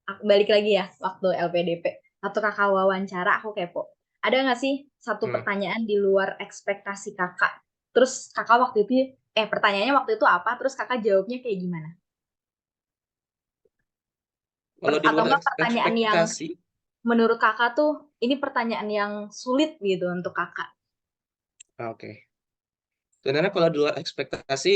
aku balik lagi ya, waktu LPDP. Waktu Kakak wawancara, aku kepo. Ada nggak sih satu Hmm. pertanyaan di luar ekspektasi Kakak? Terus Kakak waktu itu, pertanyaannya waktu itu apa? Terus Kakak jawabnya kayak gimana? Kalau di Atau luar enggak pertanyaan yang ekspektasi, menurut Kakak tuh, ini pertanyaan yang sulit gitu untuk Kakak? oke. Sebenarnya kalau di luar ekspektasi,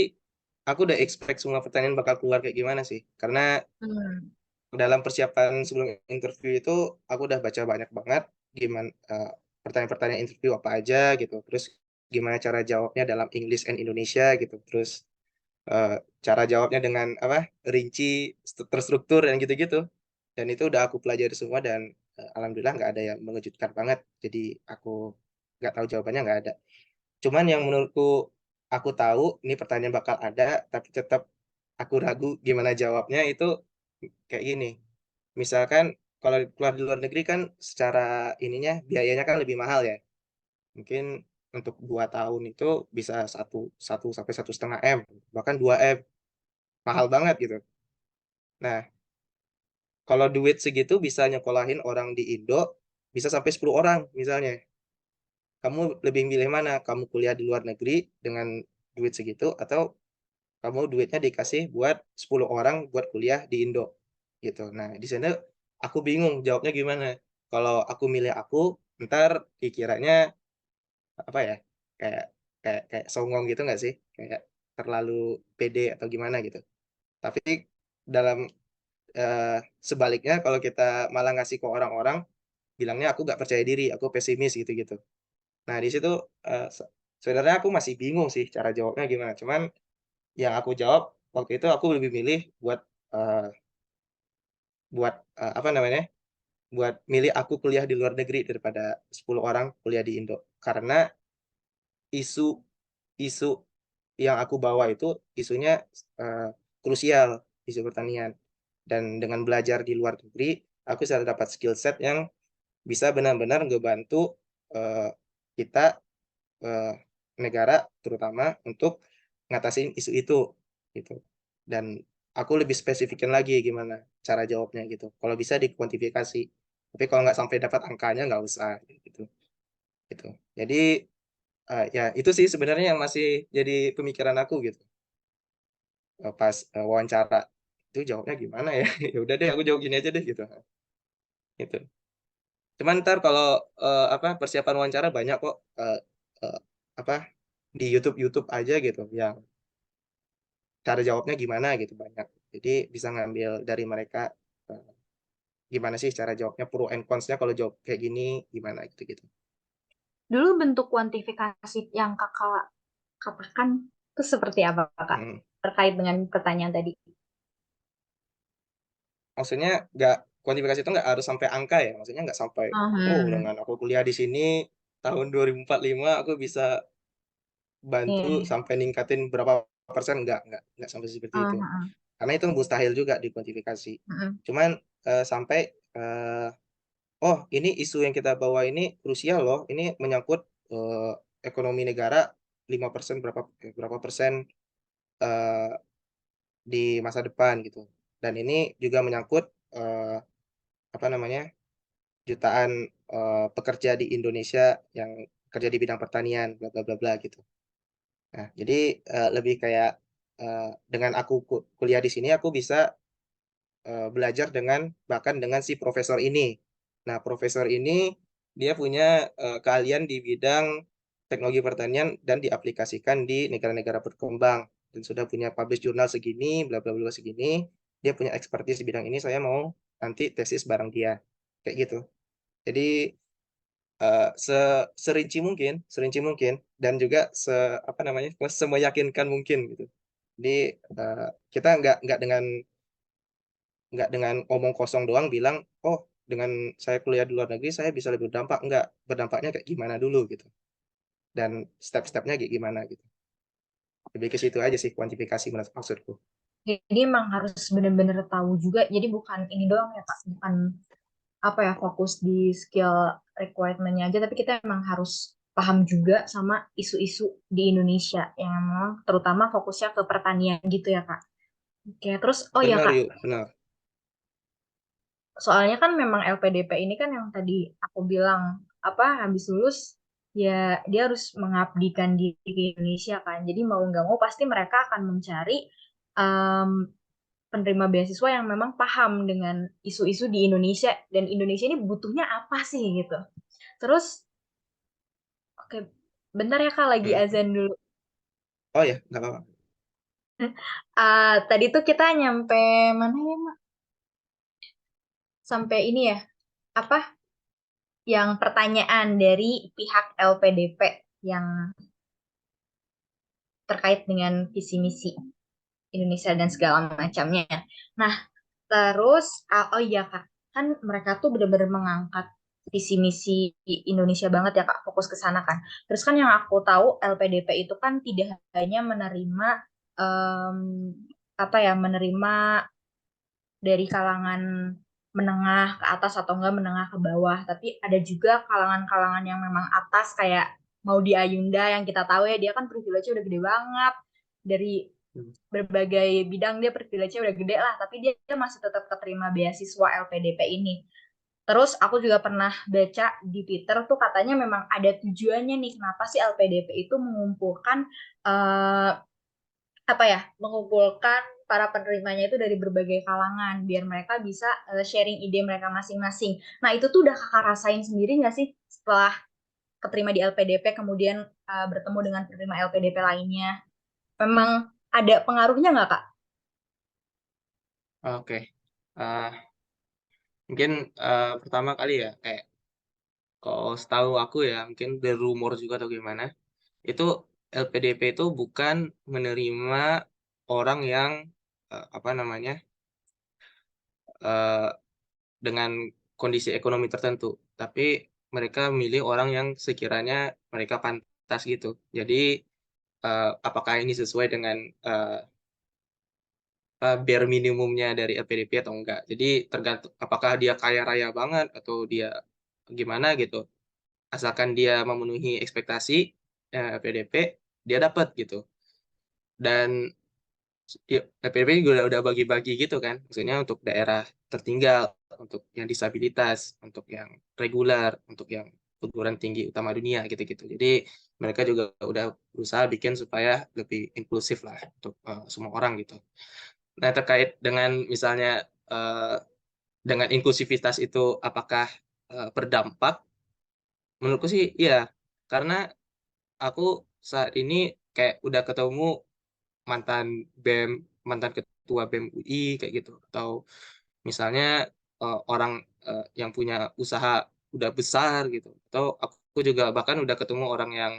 aku udah expect semua pertanyaan bakal keluar kayak gimana sih. Karena Hmm. dalam persiapan sebelum interview itu, aku udah baca banyak banget gimana pertanyaan-pertanyaan interview apa aja gitu. Terus gimana cara jawabnya dalam English and Indonesia gitu. Terus eh, cara jawabnya dengan apa rinci, terstruktur dan gitu-gitu. Dan itu udah aku pelajari semua dan alhamdulillah nggak ada yang mengejutkan banget. Jadi aku nggak tahu jawabannya nggak ada. Cuman yang menurutku aku tahu ini pertanyaan bakal ada, tapi tetap aku ragu gimana jawabnya itu kayak gini. Misalkan kalau keluar di luar negeri kan secara ininya biayanya kan lebih mahal ya. Mungkin untuk 2 tahun itu bisa satu satu sampai 1,5 M, bahkan 2 M, mahal banget gitu. Nah, kalau duit segitu bisa nyekolahin orang di Indo bisa sampai 10 orang misalnya. Kamu lebih milih mana? Kamu kuliah di luar negeri dengan duit segitu atau kamu duitnya dikasih buat 10 orang buat kuliah di Indo gitu. Nah, di sana aku bingung jawabnya gimana. Kalau aku milih aku, ntar dikiranya apa ya? Kayak kayak songong gitu nggak sih? Kayak terlalu pede atau gimana gitu. Tapi dalam eh, sebaliknya kalau kita malah ngasih ke orang-orang bilangnya aku nggak percaya diri, aku pesimis gitu-gitu. Nah, di situ eh, se- sebenarnya aku masih bingung sih cara jawabnya gimana. Cuman yang aku jawab waktu itu aku lebih milih buat eh, apa namanya buat milih aku kuliah di luar negeri daripada 10 orang kuliah di Indo karena isu isu yang aku bawa itu isunya eh, krusial, isu pertanian, dan dengan belajar di luar negeri aku bisa dapat skill set yang bisa benar-benar ngebantu eh, kita eh, negara terutama untuk ngatasin isu itu gitu. Dan aku lebih spesifikin lagi gimana cara jawabnya gitu. Kalau bisa dikuantifikasi. Tapi kalau nggak sampai dapat angkanya nggak usah gitu. Gitu. Jadi ya itu sih sebenarnya yang masih jadi pemikiran aku gitu. Pas wawancara itu jawabnya gimana ya? Ya udah deh aku jawab gini aja deh gitu. Gitu. Cuman ntar kalau apa persiapan wawancara banyak kok eh, apa di YouTube YouTube aja gitu yang cara jawabnya gimana gitu banyak. Jadi bisa ngambil dari mereka eh, gimana sih cara jawabnya pro and cons-nya kalau jawab kayak gini gimana gitu gitu. Dulu bentuk kuantifikasi yang Kakak katakan itu seperti apa, Kak? Mm. Terkait dengan pertanyaan tadi. Maksudnya nggak kuantifikasi itu nggak harus sampai angka ya. Maksudnya nggak sampai oh Mhm. dengan aku kuliah di sini tahun 2045 aku bisa bantu Iya. sampai ningkatin berapa persen nggak sampai seperti itu. Mhm. Karena itu mustahil juga dikuantifikasi. Mhm. Cuman sampai oh ini isu yang kita bawa ini krusial loh, ini menyangkut eh, ekonomi negara 5% berapa persen eh, di masa depan gitu. Dan ini juga menyangkut eh, apa namanya jutaan pekerja di Indonesia yang kerja di bidang pertanian, bla bla bla bla gitu. Nah, jadi lebih kayak dengan aku kuliah di sini aku bisa belajar dengan bahkan dengan si profesor ini. Nah, profesor ini dia punya keahlian di bidang teknologi pertanian dan diaplikasikan di negara-negara berkembang dan sudah punya publish jurnal segini, bla bla bla segini. Dia punya expertise di bidang ini, saya mau nanti tesis bareng dia. Kayak gitu. Jadi serinci mungkin dan juga apa namanya? Semeyakinkan mungkin gitu. Jadi kita nggak dengan omong kosong doang bilang, oh dengan saya kuliah di luar negeri saya bisa lebih berdampak enggak, berdampaknya kayak gimana dulu gitu, dan step-stepnya kayak gimana gitu. Lebih ke situ aja sih kuantifikasi maksudku. Jadi emang harus bener-bener tahu juga. Jadi bukan ini doang ya Kak, bukan apa ya fokus di skill requirement-nya aja, tapi kita emang harus paham juga sama isu-isu di Indonesia yang memang terutama fokusnya ke pertanian gitu ya Kak. Oke, terus oh ya Benar Kak, yuk, benar. soalnya kan memang LPDP ini kan yang tadi aku bilang apa habis lulus ya dia harus mengabdikan diri di Indonesia kan. Jadi mau nggak mau pasti mereka akan mencari em, penerima beasiswa yang memang paham dengan isu-isu di Indonesia dan Indonesia ini butuhnya apa sih gitu. Terus oke, bentar ya Kak lagi Hmm. azan dulu. Oh ya, nggak apa-apa. Tadi tuh kita nyampe mana ya Mak? Sampai ini ya apa yang pertanyaan dari pihak LPDP yang terkait dengan visi misi Indonesia dan segala macamnya. Nah, terus oh iya Kak, kan mereka tuh benar-benar mengangkat visi misi Indonesia banget ya Kak, fokus ke sana kan. Terus kan yang aku tahu LPDP itu kan tidak hanya menerima em, apa ya, menerima dari kalangan menengah ke atas atau enggak menengah ke bawah, tapi ada juga kalangan-kalangan yang memang atas kayak mau di Ayunda yang kita tahu ya dia kan privilege udah gede banget dari Hmm. berbagai bidang dia privilege udah gede lah, tapi dia masih tetap keterima beasiswa LPDP ini. Terus aku juga pernah baca di Twitter tuh katanya memang ada tujuannya nih kenapa sih LPDP itu mengumpulkan eh, apa ya mengumpulkan para penerimanya itu dari berbagai kalangan biar mereka bisa sharing ide mereka masing-masing. Nah itu tuh udah kakak rasain sendiri nggak sih setelah keterima di LPDP kemudian bertemu dengan penerima LPDP lainnya? Memang ada pengaruhnya nggak kak? Oke. Ah, mungkin pertama kali ya, kayak kalau setahu aku ya, mungkin dari rumor juga atau gimana, itu LPDP itu bukan menerima orang yang apa namanya eh, dengan kondisi ekonomi tertentu, tapi mereka milih orang yang sekiranya mereka pantas gitu. Jadi apakah ini sesuai dengan bare minimumnya dari LPDP atau enggak. Jadi tergantung apakah dia kaya raya banget atau dia gimana gitu. Asalkan dia memenuhi ekspektasi LPDP, dia dapat gitu. Dan ya, LPDP juga udah bagi-bagi gitu kan. Maksudnya untuk daerah tertinggal, untuk yang disabilitas, untuk yang reguler, untuk yang perguruan tinggi utama dunia gitu-gitu. Jadi mereka juga udah berusaha bikin supaya lebih inklusif lah untuk semua orang gitu. Nah, terkait dengan misalnya eh, dengan inklusivitas itu apakah berdampak? Menurutku sih iya, karena aku saat ini kayak udah ketemu mantan BEM, mantan ketua BEM UI kayak gitu, atau misalnya orang yang punya usaha udah besar gitu, atau aku juga bahkan udah ketemu orang yang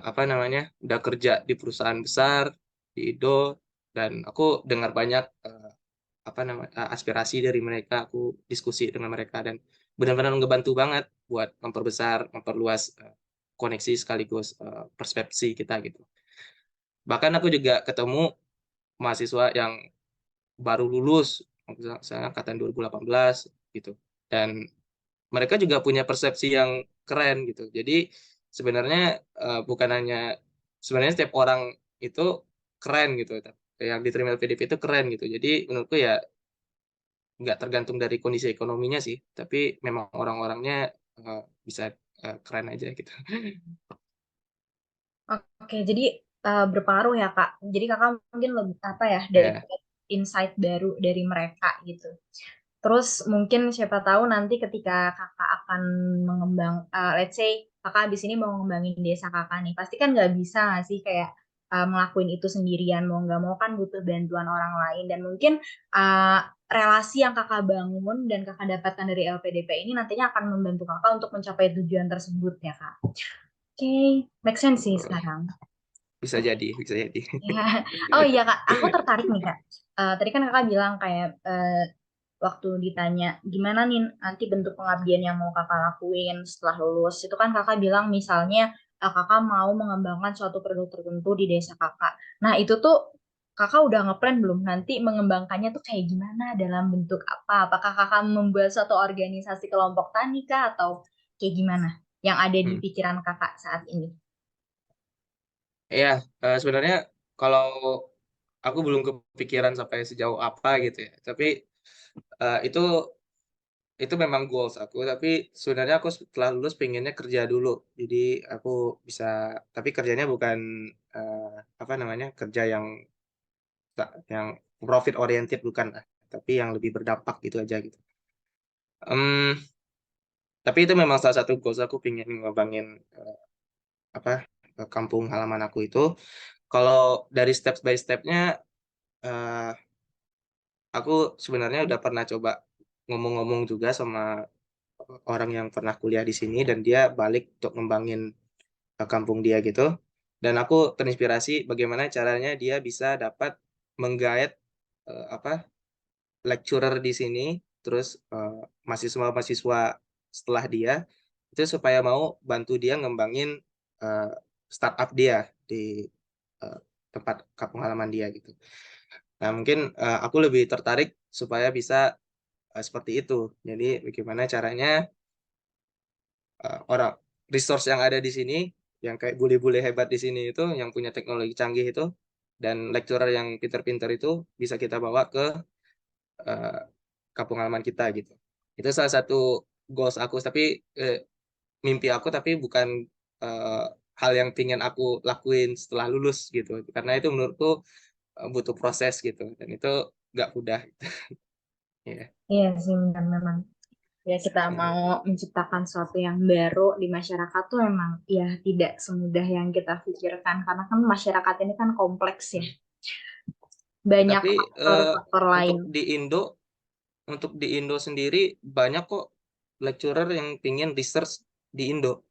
apa namanya udah kerja di perusahaan besar di Indo, dan aku dengar banyak apa namanya aspirasi dari mereka, aku diskusi dengan mereka dan benar-benar ngebantu banget buat memperbesar memperluas koneksi sekaligus persepsi kita gitu. Bahkan aku juga ketemu mahasiswa yang baru lulus misalnya angkatan 2018 gitu, dan mereka juga punya persepsi yang keren gitu. Jadi sebenarnya bukan hanya sebenarnya setiap orang itu keren gitu, yang diterima LPDP itu keren gitu. Jadi menurutku ya nggak tergantung dari kondisi ekonominya sih, tapi memang orang-orangnya eh, bisa keren aja gitu. Oke, jadi berpengaruh ya kak. Jadi kakak mungkin lebih apa ya dari Ya, insight baru dari mereka gitu. Terus mungkin siapa tahu nanti ketika kakak akan mengembang, let's say kakak habis ini mau ngembangin desa kakak nih, pasti kan nggak bisa nggak sih kayak ngelakuin itu sendirian, mau nggak mau kan butuh bantuan orang lain dan mungkin uh, relasi yang kakak bangun dan kakak dapatkan dari LPDP ini nantinya akan membantu kakak untuk mencapai tujuan tersebut ya kak. Oke, make sense sih sekarang. bisa jadi, bisa jadi. Ya. Oh iya kak, aku tertarik nih kak. Tadi kan kakak bilang kayak waktu ditanya gimana nih nanti bentuk pengabdian yang mau kakak lakuin setelah lulus, itu kan kakak bilang misalnya kakak mau mengembangkan suatu produk tertentu di desa kakak. Nah itu tuh kakak udah ngeplan belum nanti mengembangkannya tuh kayak gimana, dalam bentuk apa? Apakah kakak membuat suatu organisasi kelompok tani kah atau kayak gimana yang ada di Hmm. pikiran kakak saat ini? Ya, sebenarnya kalau aku belum kepikiran sampai sejauh apa gitu ya. Tapi itu memang goals aku. Tapi sebenarnya aku setelah lulus pengennya kerja dulu. Jadi aku bisa, tapi kerjanya bukan eh, apa namanya, kerja yang profit oriented, bukan lah. Tapi yang lebih berdampak gitu aja gitu. Em, tapi itu memang salah satu goals aku, pengen ngembangin apa kampung halaman aku itu. Kalau dari step by stepnya, eh, aku sebenarnya udah pernah coba ngomong-ngomong juga sama orang yang pernah kuliah di sini, dan dia balik untuk ngembangin kampung dia gitu. Dan aku terinspirasi bagaimana caranya dia bisa dapat menggait apa lecturer di sini, terus mahasiswa-mahasiswa setelah dia itu supaya mau bantu dia ngembangin eh, startup dia di eh, tempat kampung halaman dia gitu. Nah, mungkin aku lebih tertarik supaya bisa seperti itu. Jadi bagaimana caranya orang resource yang ada di sini, yang kayak bule-bule hebat di sini itu, yang punya teknologi canggih itu, dan lecturer yang pinter-pinter itu bisa kita bawa ke eh, kampung halaman kita gitu. Itu salah satu goals aku, tapi eh, mimpi aku, tapi bukan eh, hal yang ingin aku lakuin setelah lulus gitu. Karena itu menurutku butuh proses gitu, dan itu nggak mudah. Ya. Iya sih, benar memang. Ya kita Ya. mau menciptakan sesuatu yang baru di masyarakat tuh emang ya tidak semudah yang kita pikirkan, karena kan masyarakat ini kan kompleks ya, banyak Tapi faktor-faktor lain. untuk di Indo, sendiri banyak kok lecturer yang pingin research di Indo.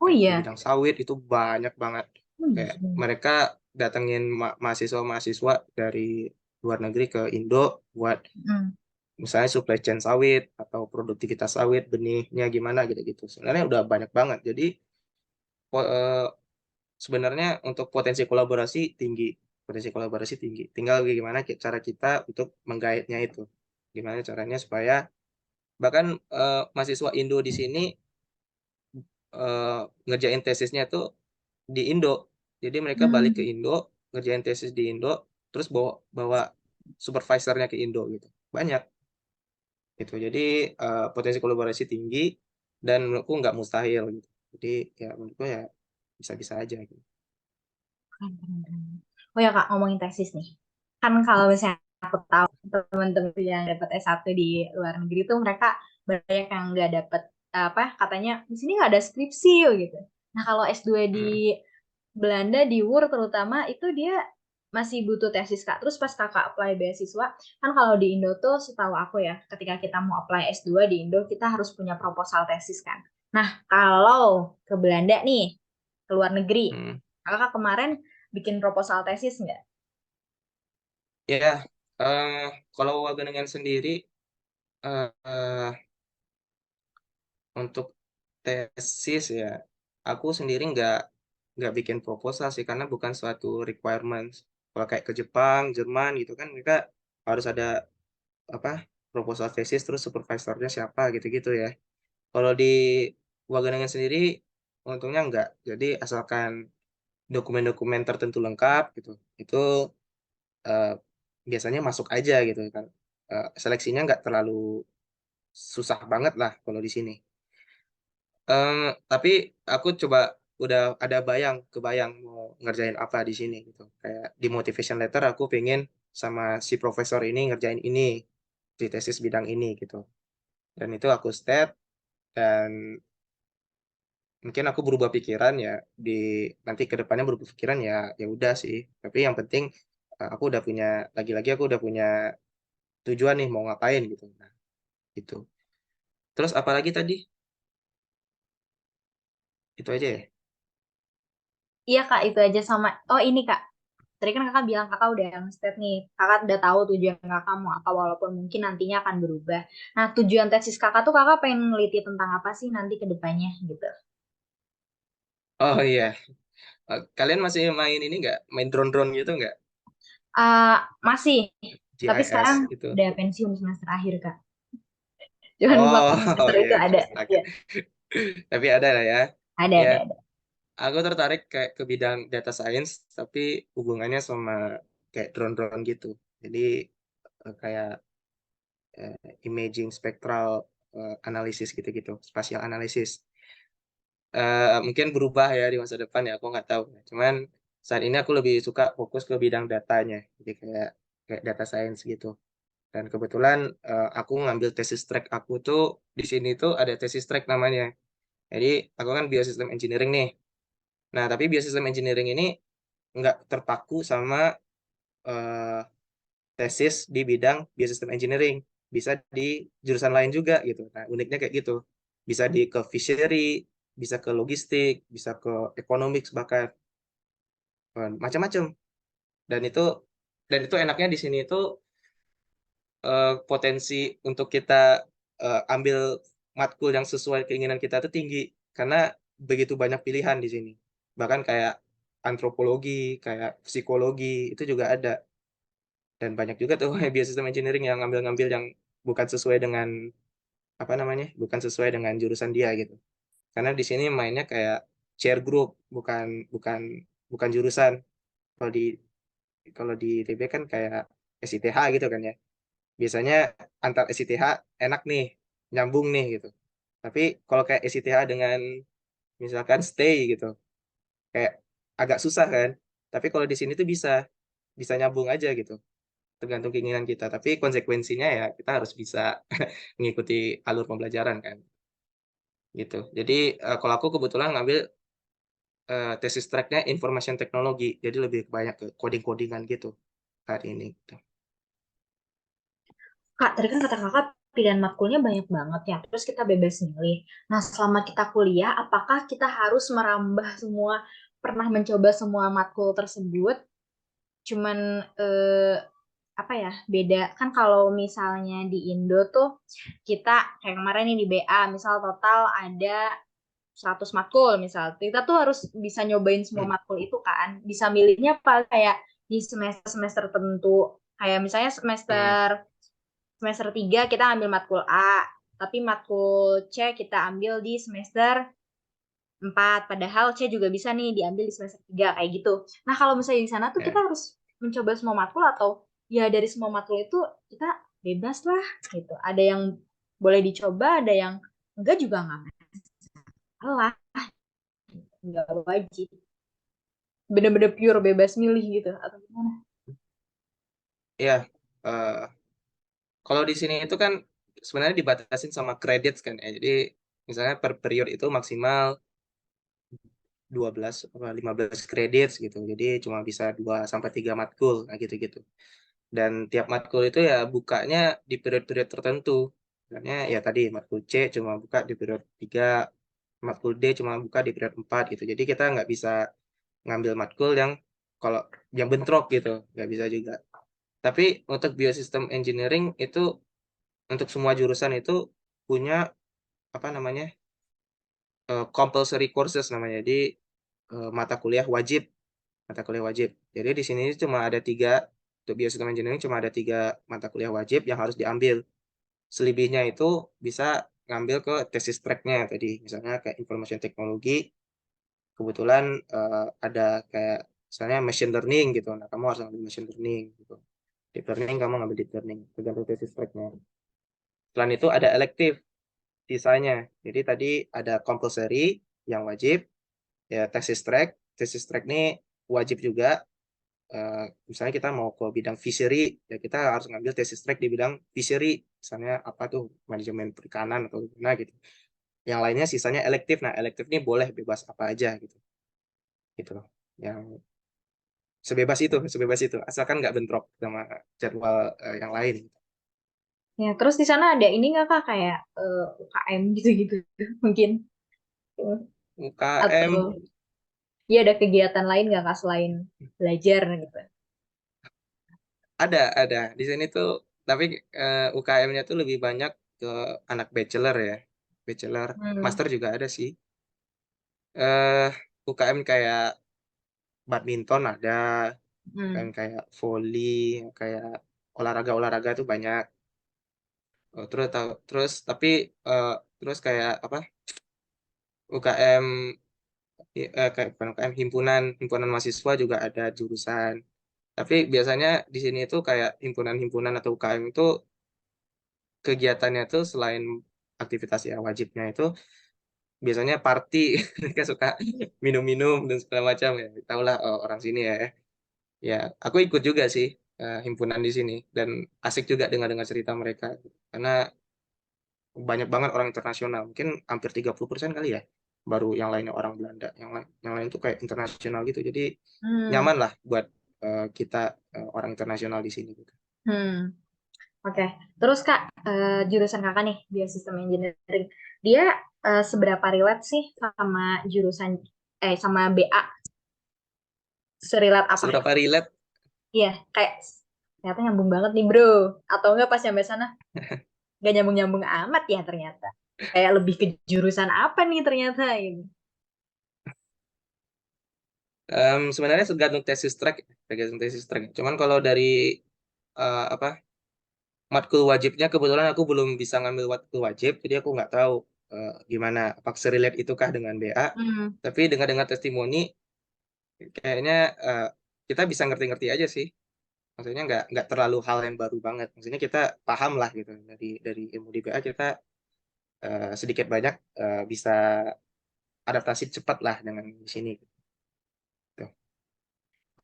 Oh Kayak di iya. bidang sawit itu banyak banget. Kayak Hmm. mereka datengin mahasiswa-mahasiswa dari luar negeri ke Indo buat Hmm. misalnya supply chain sawit atau produktivitas sawit, benihnya gimana gitu-gitu. Sebenarnya udah banyak banget. Jadi sebenarnya untuk potensi kolaborasi tinggi. Tinggal gimana cara kita untuk menggaitnya itu. Gimana caranya supaya bahkan mahasiswa Indo di sini ngerjain tesisnya itu di Indo. Jadi mereka balik ke Hmm. Indo, ngerjain tesis di Indo, terus bawa bawa supervisornya ke Indo gitu. Banyak gitu. Jadi potensi kolaborasi tinggi, dan menurutku nggak mustahil gitu. Jadi ya menurutku ya bisa-bisa aja gitu. Keren, keren, keren. Oh ya Kak, ngomongin tesis nih. Kan kalau misalnya aku tahu teman-teman yang dapat S1 di luar negeri tuh mereka banyak yang nggak dapat, apa katanya di sini nggak ada skripsi gitu. Nah kalau S2 di Hmm. Belanda di WUR terutama itu dia masih butuh tesis Kak. Terus pas Kakak apply beasiswa, kan kalau di Indo tuh setahu aku ya, ketika kita mau apply S2 di Indo kita harus punya proposal tesis kan. Nah, kalau ke Belanda nih, ke luar negeri, Hmm. Kakak kemarin bikin proposal tesis nggak? Ya, eh, kalau Wageningen sendiri, eh, untuk tesis ya, aku sendiri nggak bikin proposal sih, karena bukan suatu requirements. Kalau kayak ke Jepang, Jerman gitu kan, mereka harus ada apa proposal tesis, terus supervisornya siapa gitu-gitu ya. Kalau di Wageningen sendiri, untungnya nggak. Jadi asalkan dokumen-dokumen tertentu lengkap gitu, itu eh, biasanya masuk aja gitu kan. Seleksinya nggak terlalu susah banget lah kalau di sini. Em, tapi aku coba udah ada kebayang mau ngerjain apa di sini gitu. Kayak di motivation letter aku pengen sama si profesor ini ngerjain ini di tesis bidang ini gitu. Dan itu aku state, dan mungkin aku berubah pikiran ya di nanti ke depannya, berubah pikiran ya ya udah sih. Tapi yang penting aku udah punya, lagi-lagi aku udah punya tujuan nih mau ngapain gitu. Nah, gitu. Terus apalagi tadi? Itu aja ya. Iya Kak, itu aja sama. Oh ini Kak, Tadi kan kakak bilang kakak udah step nih, kakak udah tahu tujuan kakak mau apa walaupun mungkin nantinya akan berubah. Nah, tujuan tesis kakak tuh kakak pengen neliti tentang apa sih nanti ke depannya gitu? Oh iya, kalian masih main ini nggak? Main drone-drone gitu nggak? Eh, masih, tapi sekarang GIS gitu. udah pensiun semester akhir kak. Cuman waktu Oh, semester iya, itu ada, semester akhir. ya, Tapi ada lah ya. ada, Ya, ada. aku tertarik kayak ke bidang data science, tapi hubungannya sama kayak drone-drone gitu. Jadi kayak imaging spektral analisis gitu-gitu, spatial analisis. Mungkin berubah ya di masa depan ya, aku nggak tahu. Cuman saat ini aku lebih suka fokus ke bidang datanya, jadi kayak kayak data science gitu. Dan kebetulan aku ngambil tesis track aku tuh di sini tuh ada tesis track namanya. Jadi aku kan biosistem engineering nih. Nah, tapi biosistem engineering ini nggak terpaku sama eh, tesis di bidang biosistem engineering. Bisa di jurusan lain juga gitu. Nah, uniknya kayak gitu. Bisa di ke fishery, bisa ke logistik, bisa ke economics bahkan macam-macam. Dan itu enaknya di sini itu potensi untuk kita ambil matkul yang sesuai keinginan kita itu tinggi karena begitu banyak pilihan di sini. Bahkan kayak antropologi, kayak psikologi itu juga ada dan banyak juga tuh biosistem engineering yang ngambil-ngambil yang bukan sesuai dengan apa namanya? Bukan sesuai dengan jurusan dia gitu. Karena di sini mainnya kayak share group, bukan bukan bukan jurusan. Kalau di TB kan kayak SITH gitu kan ya. Biasanya antar SITH enak nih, nyambung nih gitu. Tapi kalau kayak SITH dengan misalkan stay gitu, kayak agak susah kan. Tapi kalau di sini tuh bisa bisa nyambung aja gitu, tergantung keinginan kita. Tapi konsekuensinya ya kita harus bisa mengikuti alur pembelajaran kan, gitu. Jadi kalau aku kebetulan ngambil tesis tracknya information technology, jadi lebih banyak ke coding-codingan gitu hari ini. Gitu. Kak, tadi kan kata kakak pilihan matkulnya banyak banget ya. Terus kita bebas milih. Nah, selama kita kuliah, apakah kita harus merambah semua, pernah mencoba semua matkul tersebut? Cuman eh, apa ya? Beda kan kalau misalnya di Indo tuh kita kayak kemarin nih di BA, misal total ada 100 matkul misal. Kita tuh harus bisa nyobain semua Hmm. matkul itu kan. Bisa milihnya apa kayak di semester-semester tertentu. Kayak misalnya Hmm. semester 3 kita ambil matkul A, tapi matkul C kita ambil di semester 4. Padahal C juga bisa nih diambil di semester 3 kayak gitu. Nah, kalau misalnya di sana tuh kita Ya. harus mencoba semua matkul atau ya dari semua matkul itu kita bebas lah gitu. Ada yang boleh dicoba, ada yang enggak juga nggak masalah, nggak wajib. Bener-bener pure bebas milih gitu atau gimana? Ya, kalau di sini itu kan sebenarnya dibatasin sama kredit kan ya. Jadi misalnya per period itu maksimal 12 apa 15 kredit gitu. Jadi cuma bisa 2 sampai 3 matkul nah gitu-gitu. Dan tiap matkul itu ya bukanya di period-period tertentu. Misalnya ya tadi matkul C cuma buka di period 3, matkul D cuma buka di period 4 gitu. Jadi kita nggak bisa ngambil matkul yang kalau yang bentrok gitu, nggak bisa juga. Tapi untuk biosistem engineering itu untuk semua jurusan itu punya apa namanya compulsory courses namanya. Jadi mata kuliah wajib, mata kuliah wajib. Jadi di sini cuma ada 3 untuk biosistem engineering cuma ada 3 mata kuliah wajib yang harus diambil. Selebihnya itu bisa ngambil ke tesis tracknya tadi, misalnya kayak information technology. Kebetulan ada kayak misalnya machine learning gitu. Nah, kamu harus ngambil machine learning gitu. Deep learning kamu ngambil deep learning tergantung tesis tracknya. Selain itu ada elective sisanya. Jadi tadi ada compulsory yang wajib, ya tesis track ini wajib juga. Misalnya kita mau ke bidang fishery, ya kita harus ngambil tesis track di bidang fishery. Misalnya apa tuh manajemen perikanan atau gimana gitu. Yang lainnya sisanya elektif. Nah, elektif ini boleh bebas apa aja gitu. Gitu loh. Yang sebebas itu, asalkan nggak bentrok sama jadwal yang lain. Ya, terus di sana ada ini nggak Kak kayak UKM gitu-gitu mungkin UKM atau ya ada kegiatan lain nggak Kak selain belajar gitu? ada. Di sini tuh, tapi UKM-nya tuh lebih banyak ke anak bachelor ya. Bachelor, Hmm. master juga ada sih. eh UKM kayak badminton ada, UKM Hmm. kayak volley, kayak olahraga tuh banyak. Terus tapi eh, terus kayak apa? UKM kayak bukan UKM, himpunan himpunan mahasiswa juga ada jurusan. Tapi biasanya di sini itu kayak himpunan-himpunan atau UKM itu kegiatannya tuh selain aktivitas ya wajibnya itu biasanya party. Mereka suka minum-minum dan segala macam ya. Tahulah orang sini ya. Ya, aku ikut juga sih himpunan di sini dan asik juga dengar-dengar cerita mereka karena banyak banget orang internasional. Mungkin hampir 30% kali ya. Baru yang lainnya orang Belanda. Yang lain tuh kayak internasional gitu. Jadi Hmm. nyaman lah buat kita orang internasional di sini gitu. Hmm. Oke. Terus Kak, jurusan Kakak nih, Biosistem Engineering, dia seberapa relate sih sama jurusan sama BA? Serilat apa? Seberapa relate? Iya, kayak ternyata nyambung banget nih bro. Atau enggak pas nyampe sana nggak nyambung-nyambung amat ya ternyata. Kayak lebih ke jurusan apa nih ternyata gitu. Sebenarnya tergantung tesis track. Cuman kalau dari apa matkul wajibnya kebetulan aku belum bisa ngambil matkul wajib, jadi aku nggak tahu gimana apakah serelate itukah dengan BA. Hmm. Tapi dengar-dengar testimoni, kayaknya kita bisa ngerti-ngerti aja sih. Maksudnya nggak terlalu hal yang baru banget. Maksudnya kita paham lah gitu dari ilmu di BA kita sedikit banyak bisa adaptasi cepat lah dengan di sini. Gitu.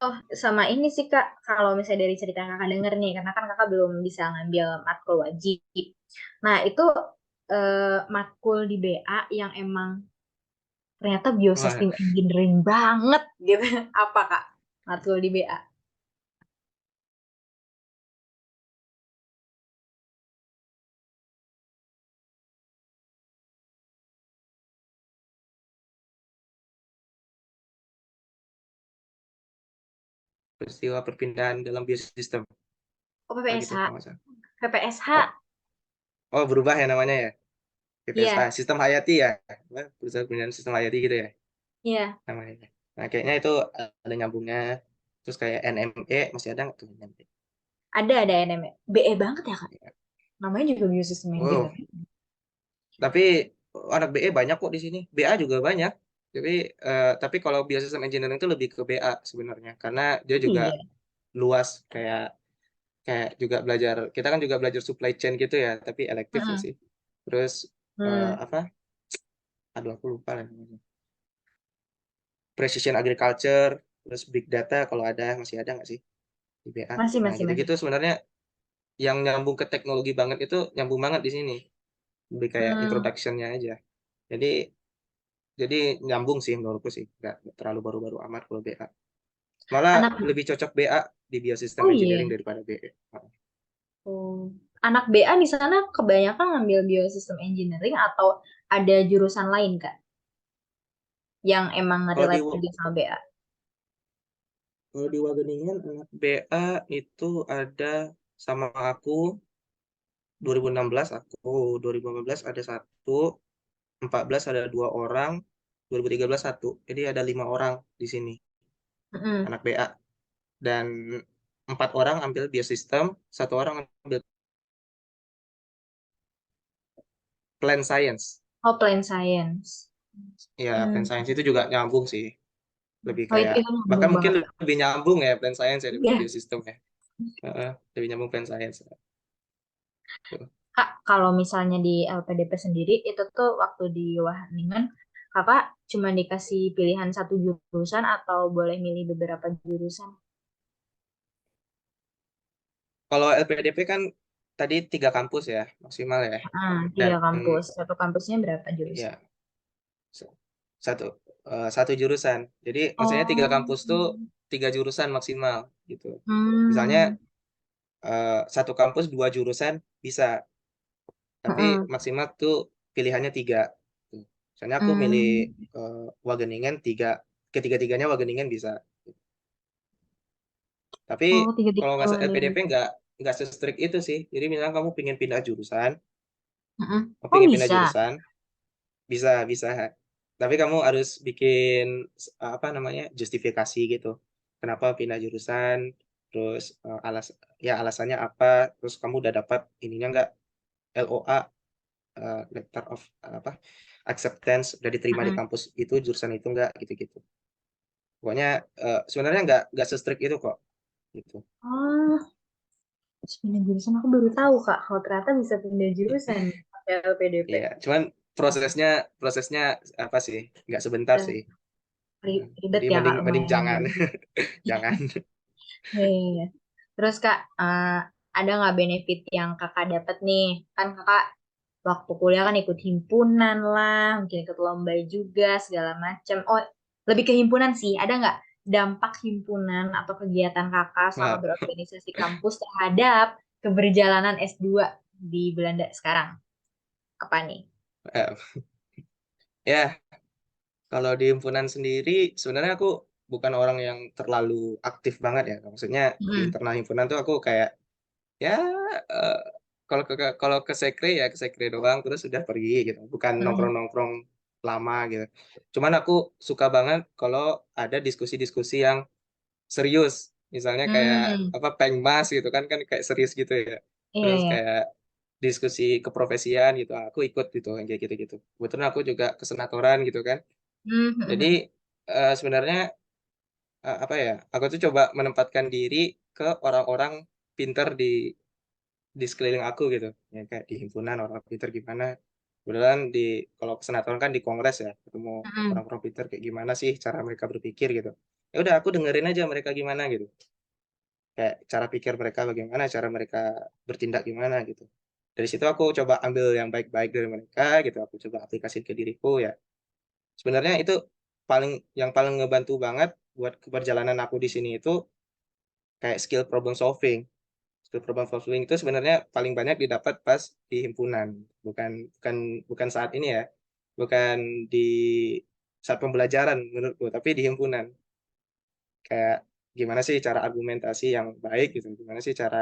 Oh, sama ini sih Kak, kalau misalnya dari cerita yang Kakak denger nih, karena kan Kakak belum bisa ngambil matkul wajib. Nah, itu matkul di BA yang emang ternyata Wah, biosistem engineering banget gitu. Apa Kak? Matkul di BA. peristiwa perpindahan dalam biosistem. Oh, Apa gitu PPSH. kalau nggak salah. Oh, PPSH. oh berubah ya namanya ya. PPSH, Iya, sistem Hayati ya. Apa? Perusahaan pembinaan sistem Hayati gitu ya iya. namanya. Nah, kayaknya itu ada nyambungnya. Terus kayak NME masih ada nggak tuh NME? Ada NM. BE banget ya Kak. Namanya juga biosistem Oh, engineering. tapi anak BE banyak kok di sini. BA juga banyak. Tapi kalau biosistem engineering itu lebih ke BA sebenarnya karena dia juga Iya. luas kayak kayak juga belajar kita kan juga belajar supply chain gitu ya, tapi elektif ya Mm-mm. sih. Terus Hmm. apa? Aduh aku lupa lah namanya. Precision agriculture, terus big data kalau ada masih ada nggak sih di BA? Masih, Nah, masih, masih. gitu-gitu sebenarnya yang nyambung ke teknologi banget itu nyambung banget di sini. Lebih kayak Hmm. introduction-nya aja. Jadi jadi nyambung sih menurutku sih. Nggak terlalu baru-baru amat kalau BA. Malah Anak, lebih cocok BA di biosistem oh engineering iya. daripada BE. Oh. Anak BA di sana kebanyakan ngambil biosistem engineering atau ada jurusan lain Kak yang emang Kalau di relate juga sama BA? kalau di Wageningen anak BA itu ada sama aku 2016 aku 2015 ada satu, 14 ada dua orang, 2013 satu. Jadi ada 5 orang di sini Mm-mm. anak BA dan 4 orang ambil biosistem, 1 orang ambil plant science. Oh, plant science. Ya, Hmm. plant science itu juga nyambung sih. Lebih Oh, kayak itu bahkan nyambung mungkin banget. lebih nyambung ya plant science ya daripada Iya. biosistem ya. Lebih nyambung plant science. Tuh. Kak, kalau misalnya di LPDP sendiri, itu tuh waktu di Wageningen, Kakak cuma dikasih pilihan satu jurusan atau boleh milih beberapa jurusan? Kalau LPDP kan tadi 3 kampus ya maksimal ya. Ah, Dan 3 kampus. Satu kampusnya berapa jurusan? ya s- satu satu jurusan. Jadi maksudnya tiga Oh, kampus tuh 3 jurusan maksimal gitu. Misalnya hmm, satu kampus 2 jurusan bisa, tapi mm-mm, maksimal tuh pilihannya 3. Tuh. Misalnya aku milih hmm. Wageningen 3, ketiga-tiganya Wageningen bisa. Tapi Oh, kalau 3 masuk tahun. LPDP nggak se-strict itu sih. Jadi misalnya kamu pengen pindah jurusan, Mm-mm. kamu Oh, pengen pindah bisa. jurusan, bisa bisa. Tapi kamu harus bikin apa namanya justifikasi gitu. Kenapa pindah jurusan? Terus alasannya apa? Terus kamu udah dapat ininya nggak LOA, letter of apa acceptance, udah diterima di Mm-mm. kampus itu jurusan itu nggak gitu-gitu. Pokoknya sebenarnya nggak se-strict itu kok gitu. Oh, terus pindah jurusan aku baru tahu, Kak. Kalau ternyata bisa pindah jurusan pakai LPDP. Iya, cuman prosesnya prosesnya apa sih? Nggak sebentar Eh, sih. Ribet Jadi ya, mending Kak, mending lumayan jangan ribet. jangan. Iya, iya, iya. Terus Kak, ada nggak benefit yang Kakak dapat nih? Kan Kakak waktu kuliah kan ikut himpunan lah, mungkin ikut lomba juga, segala macam. Oh, lebih ke himpunan sih. Ada nggak dampak himpunan atau kegiatan Kakak selama Nah, berorganisasi kampus terhadap keberjalanan S2 di Belanda sekarang? Apa nih? eh, ya kalau di himpunan sendiri sebenarnya aku bukan orang yang terlalu aktif banget ya. Maksudnya di Hmm. internal himpunan tuh aku kayak ya eh, kalau ke sekre ya ke sekre doang terus sudah pergi gitu. Bukan Hmm. nongkrong-nongkrong lama gitu. Cuman aku suka banget kalau ada diskusi-diskusi yang serius. Misalnya kayak Hmm. apa Pengmas gitu kan kayak serius gitu ya. Iya, Terus iya. kayak diskusi keprofesian gitu, aku ikut gitu yang kayak gitu-gitu. Kebetulan aku juga kesenatoran gitu kan. Hmm. Hmm, Jadi hmm. sebenarnya apa ya? Aku tuh coba menempatkan diri ke orang-orang pinter di sekeliling aku gitu. Ya kayak di himpunan orang pinter gimana. Kebetulan kalau kesenatoran kan di kongres ya, ketemu Hmm. orang-orang pinter kayak gimana sih cara mereka berpikir gitu. Ya udah aku dengerin aja mereka gimana gitu. Kayak cara pikir mereka bagaimana, cara mereka bertindak gimana gitu. Dari situ aku coba ambil yang baik-baik dari mereka gitu, aku coba aplikasikan ke diriku ya. Sebenarnya itu yang paling ngebantu banget buat keberjalanan aku di sini itu kayak skill problem solving. Skill problem solving itu sebenarnya paling banyak didapat pas di himpunan, bukan bukan bukan saat ini ya, bukan di saat pembelajaran menurutku, tapi di himpunan. Kayak gimana sih cara argumentasi yang baik gitu, gimana sih cara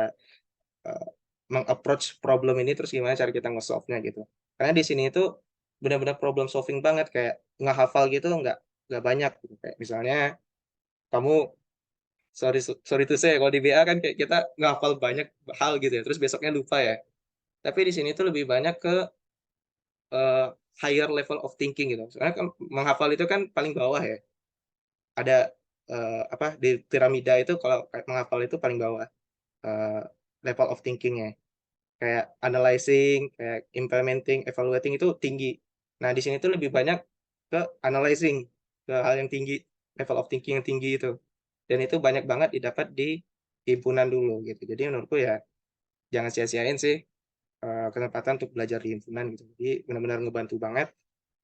uh, meng-approach problem ini terus gimana cara kita nge-solve-nya gitu. Karena di sini itu benar-benar problem solving banget kayak ngehafal gitu nggak banyak gitu. Kayak misalnya kamu sorry to say kalau di BA kan kayak kita ngehafal banyak hal gitu ya terus besoknya lupa ya. Tapi di sini tuh lebih banyak ke uh, higher level of thinking gitu. Soalnya kan menghafal itu kan paling bawah ya. Ada apa di piramida itu kalau kayak menghafal itu paling bawah uh, level of thinkingnya. Kayak analyzing, kayak implementing, evaluating itu tinggi. Nah, di sini tuh lebih banyak ke analyzing, ke hal yang tinggi, level of thinking yang tinggi itu. Dan itu banyak banget didapat di himpunan dulu gitu. Jadi menurutku ya jangan sia-siain sih kesempatan untuk belajar di himpunan gitu. Jadi benar-benar ngebantu banget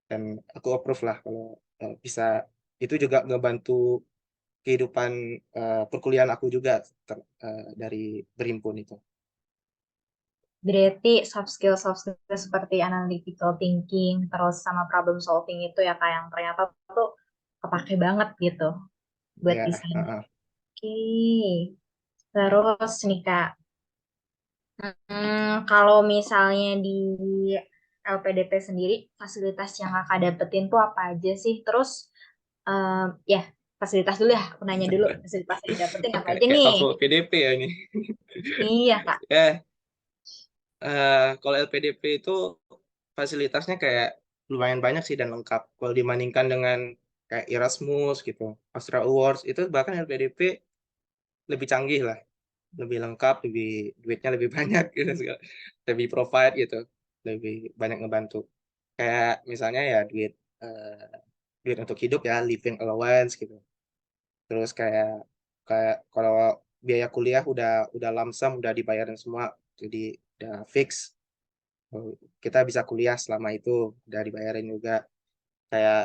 dan aku approve lah kalau bisa itu juga ngebantu kehidupan perkuliahan aku juga dari berhimpun itu. Berarti soft skill seperti analytical thinking, terus sama problem solving itu ya Kak yang ternyata tuh kepake banget gitu buat Ya, di sana. Oke, terus nih Kak, kalau misalnya di LPDP sendiri, fasilitas yang Kakak dapetin tuh apa aja sih? Terus, ya fasilitas dulu ya, aku nanya dulu, fasilitas yang didapetin apa oke, aja kayak nih? info PDP ya ini. Iya Kak. Ya, kalau LPDP itu fasilitasnya kayak lumayan banyak sih dan lengkap. Kalau dibandingkan dengan kayak Erasmus gitu, Astra Awards, itu bahkan LPDP lebih canggih lah, lebih lengkap, lebih duitnya lebih banyak gitu, lebih provide gitu, lebih banyak ngebantu. Kayak misalnya ya duit untuk hidup ya, living allowance gitu. Terus kayak kayak kalau biaya kuliah udah lump sum, udah dibayarin semua, jadi udah fix. Kita bisa kuliah selama itu udah dibayarin juga. Kayak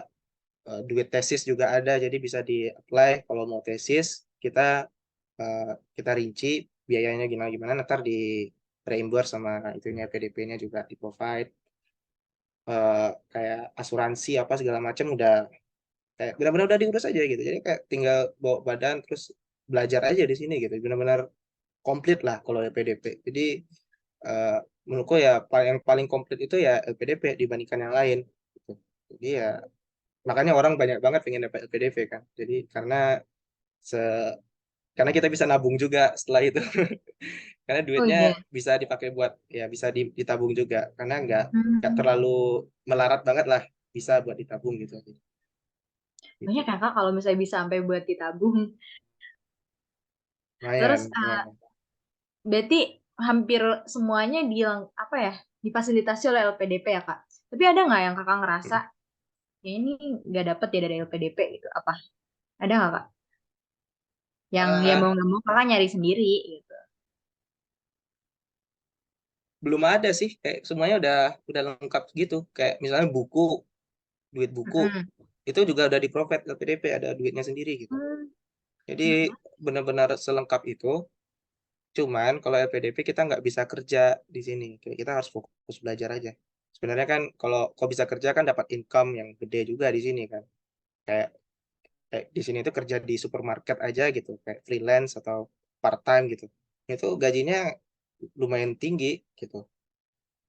duit tesis juga ada, jadi bisa di-apply kalau mau tesis kita eh, kita rinci biayanya gimana gimana, ntar di reimburse sama itunya PDP-nya juga di provide. Kayak asuransi apa segala macam udah kayak benar-benar udah diurus aja gitu. Jadi kayak tinggal bawa badan terus belajar aja di sini gitu, benar-benar komplit lah kalau LPDP. Jadi eh, menurutku ya yang paling komplit itu ya LPDP dibandingkan yang lain gitu. Jadi ya makanya orang banyak banget pengen dapat LPDP kan. Jadi se karena kita bisa nabung juga setelah itu. Karena Oh duitnya iya. bisa dipakai buat ya bisa ditabung juga karena nggak Hmm. terlalu melarat banget lah, bisa buat ditabung gitu. Gitu. Banyak ya Kak kalau misalnya bisa sampai buat ditabung. Lumayan, Terus lumayan. berarti hampir semuanya apa ya difasilitasi oleh LPDP ya Kak. Tapi ada nggak yang Kakak ngerasa ya ini nggak dapet ya dari LPDP gitu? Apa? Ada nggak Kak? Yang ya Eh, mau nggak mau Kakak nyari sendiri gitu. belum ada sih, kayak semuanya udah lengkap gitu. Kayak misalnya duit buku Mm-mm. itu juga udah di provide LPDP, ada duitnya sendiri gitu. Hmm. Jadi Mm-mm. benar-benar selengkap itu. Cuman kalau LPDP kita nggak bisa kerja di sini. Kayak kita harus fokus belajar aja. Sebenarnya kan kalau kau bisa kerja kan dapat income yang gede juga di sini kan. Kayak, kayak di sini itu kerja di supermarket aja gitu, kayak freelance atau part time gitu. Itu gajinya lumayan tinggi gitu.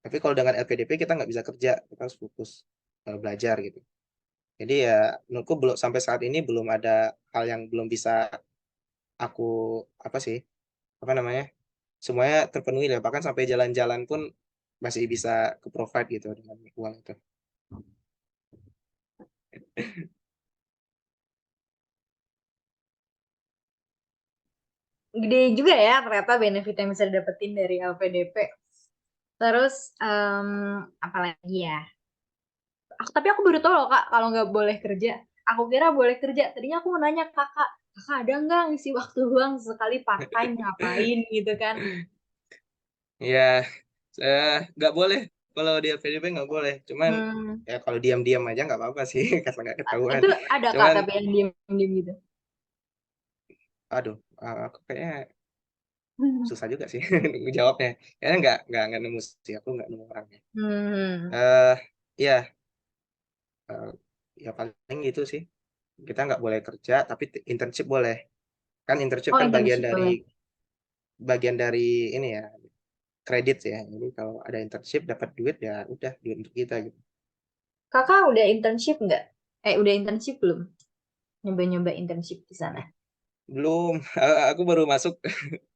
Tapi kalau dengan LPDP kita nggak bisa kerja, kita harus fokus belajar gitu. Jadi ya menurutku belum sampai saat ini belum ada hal yang belum bisa aku apa sih apa namanya semuanya terpenuhi lah, bahkan sampai jalan-jalan pun masih bisa ke provide gitu dengan uang itu. Gede juga ya ternyata benefit yang bisa didapetin dari LPDP. Terus apa lagi ya? Tapi aku baru tahu loh Kak kalau nggak boleh kerja. Aku kira boleh kerja. Tadinya aku mau nanya Kakak, Kakak ada nggak ngisi waktu luang sekali part time ngapain gitu kan? Ya nggak boleh, kalau di LPDP nggak boleh, cuman Hmm. ya kalau diam-diam aja nggak apa-apa sih karena nggak ketahuan. Itu ada Kak Cuman tapi yang diem-diem gitu. aduh, aku kayaknya susah juga sih jawabnya. Kayaknya nggak nemu sih, aku nggak nemu orangnya. Hmm. eh ya eh, ya paling gitu sih. Kita nggak boleh kerja, tapi internship boleh. Kan internship Oh kan internship boleh. bagian dari ini ya, kredit ya. Jadi kalau ada internship dapat duit ya udah duit untuk kita gitu. Kakak udah internship nggak? Udah internship belum? Nyoba-nyoba internship di sana. Belum, aku baru masuk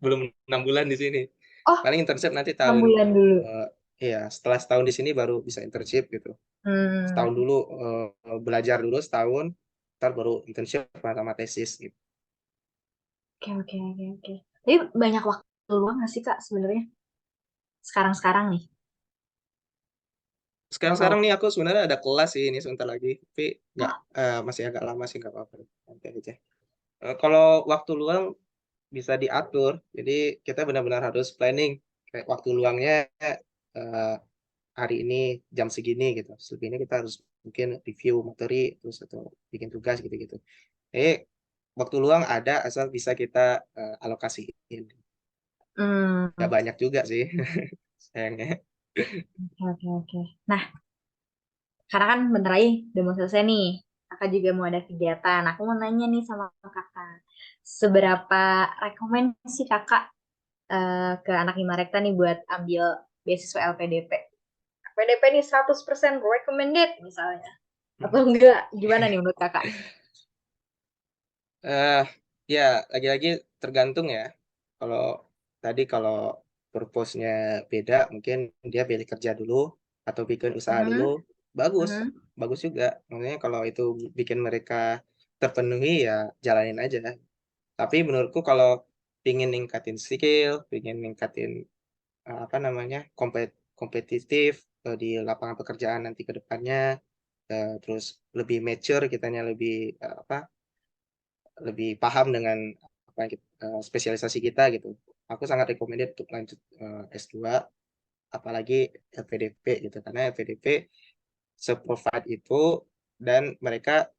belum 6 bulan di sini. Oh, Paling internship nanti 6 bulan dulu. eh, iya setelah setahun di sini baru bisa internship gitu. Setahun Hmm. dulu belajar dulu setahun, ntar baru internship sama tesis gitu. Oke, oke, oke, oke. Tapi banyak waktu luang nggak sih Kak sebenarnya? Sekarang-sekarang nih. Sekarang-sekarang Atau nih aku sebenarnya ada kelas sih ini sebentar lagi, tapi nggak oh, masih agak lama sih, nggak apa-apa. Nanti aja. Kalau waktu luang bisa diatur, jadi kita benar-benar harus planning kayak waktu luangnya eh, hari ini jam segini gitu. Selebihnya kita harus mungkin review materi terus atau bikin tugas gitu-gitu. Eh waktu luang ada asal bisa kita alokasiin. Gak hmm, banyak juga sih sayangnya. oke, oke, oke. Nah, karena kan bentar lagi udah mau selesai nih. Kakak juga mau ada kegiatan. Aku mau nanya nih sama kakak. Seberapa rekomend sih kakak ke anak Imarekta nih buat ambil beasiswa LPDP? LPDP nih 100% recommended misalnya. Atau enggak? Gimana nih menurut kakak? eh ya lagi-lagi tergantung ya. Kalau tadi kalau purpose-nya beda, mungkin dia pilih kerja dulu atau bikin usaha dulu, Mhm, bagus, mhm. bagus juga. Maksudnya kalau itu bikin mereka terpenuhi ya jalanin aja. Tapi menurutku kalau pingin ningkatin skill, pingin ningkatin apa namanya kompetitif di lapangan pekerjaan nanti ke depannya, terus lebih mature kitanya, lebih apa lebih paham dengan apa yang spesialisasi kita gitu. Aku sangat recommended untuk lanjut S2, apalagi LPDP gitu, karena LPDP se-provide itu dan mereka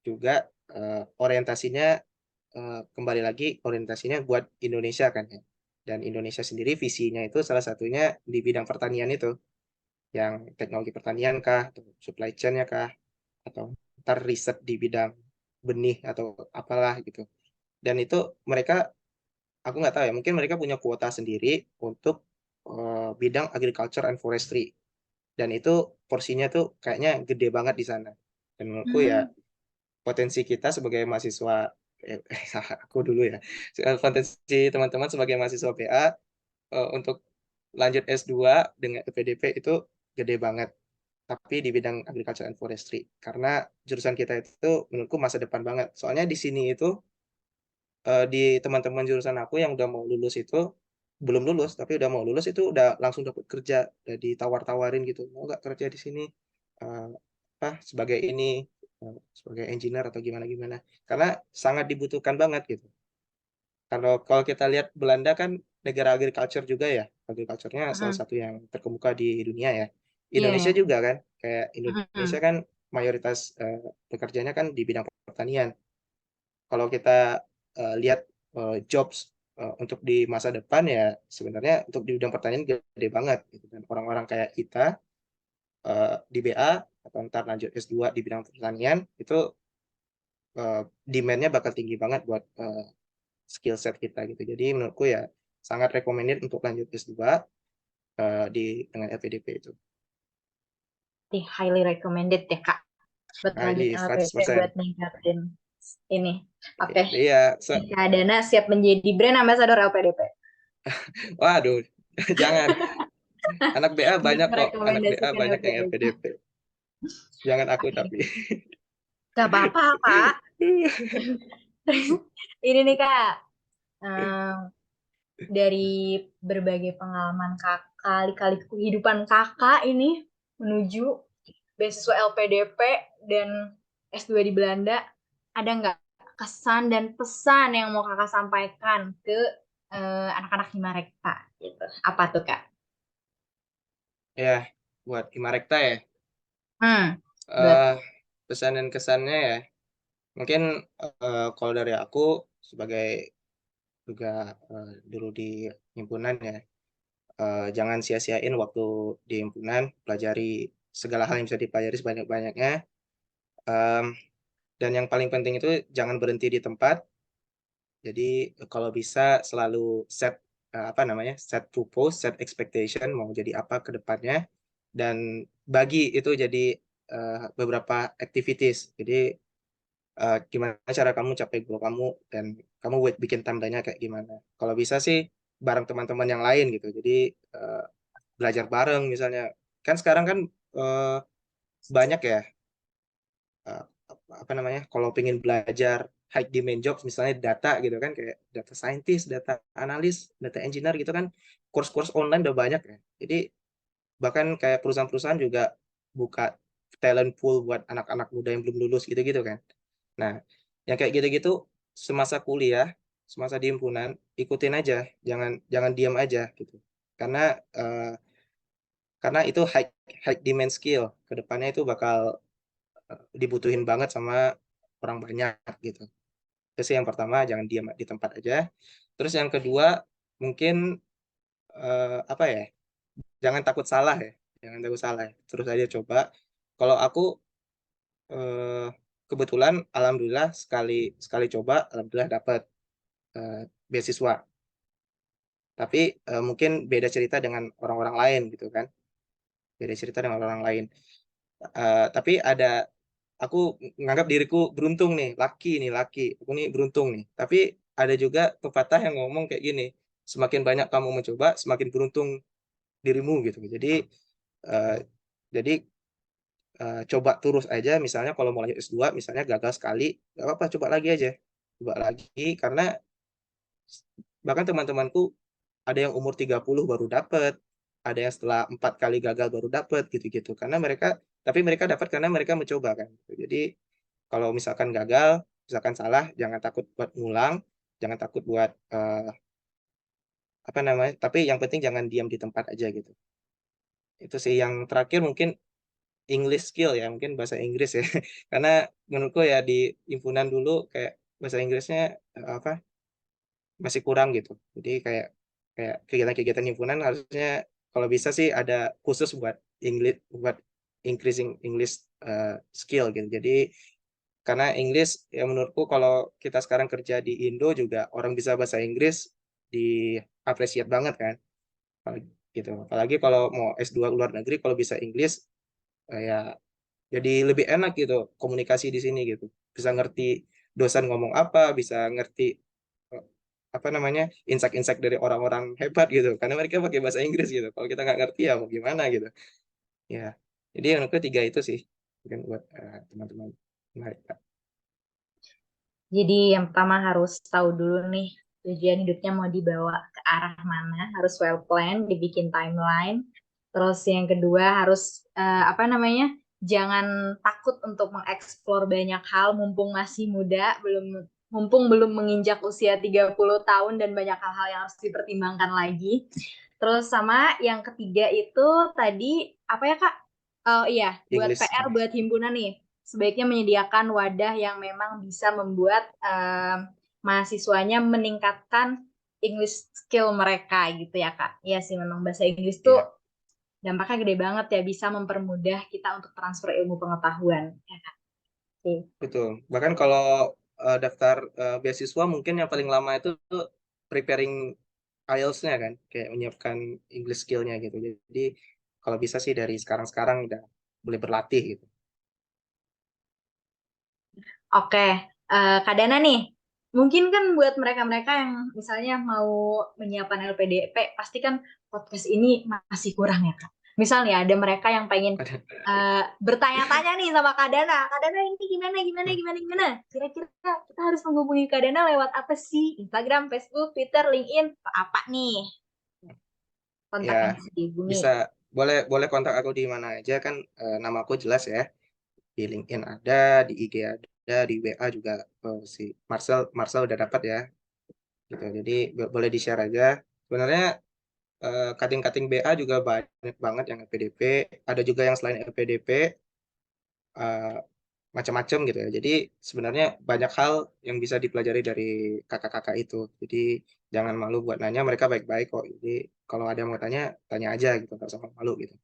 juga orientasinya kembali lagi orientasinya buat Indonesia kan ya. Dan Indonesia sendiri visinya itu salah satunya di bidang pertanian itu, yang teknologi pertanian kah, atau supply chain-nya kah, atau ntar riset di bidang benih atau apalah gitu. Dan itu mereka, aku nggak tahu ya, mungkin mereka punya kuota sendiri untuk bidang agriculture and forestry. Dan itu porsinya tuh kayaknya gede banget di sana. Dan menurutku ya Hmm. potensi kita sebagai mahasiswa, aku dulu ya, potensi teman-teman sebagai mahasiswa PA untuk lanjut S2 dengan PDP itu gede banget. Tapi di bidang agriculture and forestry. Karena jurusan kita itu menurutku masa depan banget. Soalnya di sini itu di teman-teman jurusan aku yang udah mau lulus itu, belum lulus tapi udah mau lulus itu udah langsung dapat kerja, udah ditawar-tawarin gitu, mau nggak kerja di sini, Eh, apa sebagai ini, sebagai engineer atau gimana gimana, karena sangat dibutuhkan banget gitu. Kalau kalau kita lihat Belanda kan negara agriculture juga ya, agriculture-nya salah Mm-mm. satu yang terkemuka di dunia ya. Iya Indonesia ya. juga kan, kayak Indonesia Mm-mm. kan mayoritas pekerjanya kan di bidang pertanian. Kalau kita lihat jobs untuk di masa depan ya sebenarnya untuk di bidang pertanian gede banget gitu. Dan orang-orang kayak kita di BA atau ntar lanjut S2 di bidang pertanian itu demand-nya bakal tinggi banget buat skill set kita gitu. Jadi menurutku ya sangat recommended untuk lanjut S2 di dengan LPDP itu. Highly recommended ya Kak buat lanjut Highly LPP 100%. buat ningkatin ini. Oke. Iya, Kak Dana siap menjadi brand ambassador LPDP. waduh, jangan. Anak BA banyak kok, anak BA Merekomendasikan banyak yang LPDP. LPDP. Jangan aku Oke. tapi. Gak apa-apa Kak. Ini nih Kak. Em, dari berbagai pengalaman kakak, kali-kali kehidupan kakak ini menuju beasiswa LPDP dan S2 di Belanda, ada nggak kesan dan pesan yang mau kakak sampaikan ke anak-anak Himarekta gitu? Apa tuh Kak? Ya, buat Imarekta ya. Hmm, buat eh Pesan dan kesannya ya, mungkin kalau dari aku sebagai juga dulu di himpunan ya, jangan sia-siain waktu di himpunan, pelajari segala hal yang bisa dipelajari sebanyak-banyaknya. Em, dan yang paling penting itu jangan berhenti di tempat. Jadi kalau bisa selalu set apa namanya, set purpose, set expectation mau jadi apa ke depannya, dan bagi itu jadi beberapa activities. Jadi gimana cara kamu capai goal kamu dan kamu bikin timelinenya kayak gimana. Kalau bisa sih bareng teman-teman yang lain gitu. Jadi eh, belajar bareng misalnya. Kan sekarang kan eh, banyak ya eh, apa namanya, kalau pengen belajar high demand jobs misalnya data gitu kan, kayak data scientist, data analis, data engineer gitu kan, course-course online udah banyak ya. Jadi bahkan kayak perusahaan-perusahaan juga buka talent pool buat anak-anak muda yang belum lulus gitu-gitu kan. Nah, yang kayak gitu-gitu semasa kuliah, semasa di himpunan, ikutin aja, jangan jangan diam aja gitu. Karena eh, karena itu high high demand skill. Kedepannya itu bakal dibutuhin banget sama orang banyak gitu. Itu sih yang pertama, jangan diam di tempat aja. Terus yang kedua, mungkin apa ya? Jangan takut salah ya. Jangan takut salah. Terus aja coba. Kalau aku eh, kebetulan alhamdulillah sekali sekali coba alhamdulillah dapat beasiswa. Tapi mungkin beda cerita dengan orang-orang lain gitu kan. Beda cerita dengan orang lain. Tapi ada, aku nganggap diriku beruntung nih, laki. Aku nih beruntung nih. Tapi ada juga pepatah yang ngomong kayak gini, semakin banyak kamu mencoba, semakin beruntung dirimu gitu. Eh, jadi coba terus aja. Misalnya kalau mau lanjut S2, misalnya gagal sekali, nggak apa-apa, coba lagi aja. Coba lagi, karena bahkan teman-temanku ada yang umur 30 baru dapet, ada yang setelah 4 kali gagal baru dapet gitu-gitu. Karena mereka, tapi mereka dapat karena mereka mencoba kan. Jadi kalau misalkan gagal, misalkan salah, jangan takut buat ngulang, jangan takut buat apa namanya, tapi yang penting jangan diam di tempat aja gitu. Itu sih yang terakhir, mungkin English skill ya, mungkin bahasa Inggris ya. Karena menurutku ya di himpunan dulu kayak bahasa Inggrisnya apa masih kurang gitu. Jadi kayak kayak kegiatan-kegiatan himpunan harusnya kalau bisa sih ada khusus buat English, buat increasing English skill gitu. Jadi Karena Inggris ya menurutku kalau kita sekarang kerja di Indo juga orang bisa bahasa Inggris diapresiat banget kan. Apalagi gitu. Apalagi kalau mau S2 luar negeri kalau bisa Inggris ya jadi lebih enak gitu komunikasi di sini gitu. Bisa ngerti dosen ngomong apa, bisa ngerti eh, apa namanya insight-insight dari orang-orang hebat gitu. Karena mereka pakai bahasa Inggris gitu. Kalau kita nggak ngerti ya mau gimana gitu. Ya, jadi menurutku tiga itu sih mungkin buat teman-teman mereka. Jadi yang pertama harus tahu dulu nih tujuan hidupnya mau dibawa ke arah mana, harus well plan, dibikin timeline. Terus yang kedua harus apa namanya? Jangan takut untuk mengeksplor banyak hal mumpung masih muda, mumpung belum menginjak usia 30 tahun dan banyak hal-hal yang harus dipertimbangkan lagi. Terus sama yang ketiga itu tadi apa ya Kak? Oh iya, buat Inggris. PR buat himpunan nih sebaiknya menyediakan wadah yang memang bisa membuat mahasiswanya meningkatkan English skill mereka gitu ya Kak. Iya sih memang bahasa Inggris tuh Ya, dampaknya gede banget ya bisa mempermudah kita untuk transfer ilmu pengetahuan. Ya, Kak. Oke. betul. Bahkan kalau daftar beasiswa mungkin yang paling lama itu tuh preparing IELTS-nya kan, kayak menyiapkan English skill-nya gitu. Jadi kalau bisa sih dari sekarang-sekarang udah boleh berlatih gitu. Oke, Kak Dana nih, mungkin kan buat mereka-mereka yang misalnya mau menyiapkan LPDP, pasti kan podcast ini masih kurang ya Kak. Misalnya ada mereka yang pengen bertanya-tanya nih sama Kak Dana ini gimana, gimana, gimana, gimana. Kira-kira kita harus menghubungi Kak Dana lewat apa sih? Instagram, Facebook, Twitter, LinkedIn, apa nih kontak Ya, yang bisa dihubungi? bisa boleh boleh kontak aku di mana aja kan nama aku jelas ya. Di LinkedIn ada, di IG ada, di WA juga si Marcel Marcel udah dapat ya. Gitu. Jadi boleh di-share aja. Sebenarnya cutting-cutting BA juga banyak banget yang LPDP, ada juga yang selain LPDP eh, macam-macam gitu ya. Jadi sebenarnya banyak hal yang bisa dipelajari dari kakak-kakak itu. Jadi jangan malu buat nanya, mereka baik-baik kok. Jadi kalau ada yang mau tanya, tanya aja gitu, nggak usah malu gitu.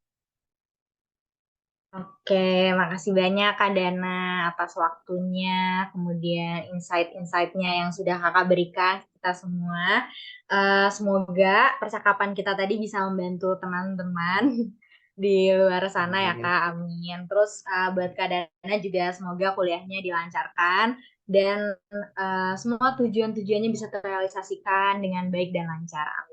Oke, makasih banyak Kak Dana atas waktunya, kemudian insight-insightnya yang sudah Kakak berikan ke kita semua. Semoga percakapan kita tadi bisa membantu teman-teman di luar sana ya Amin. Kak, amin. Terus buat Kak Dana juga semoga kuliahnya dilancarkan dan semua tujuan-tujuannya bisa terrealisasikan dengan baik dan lancar.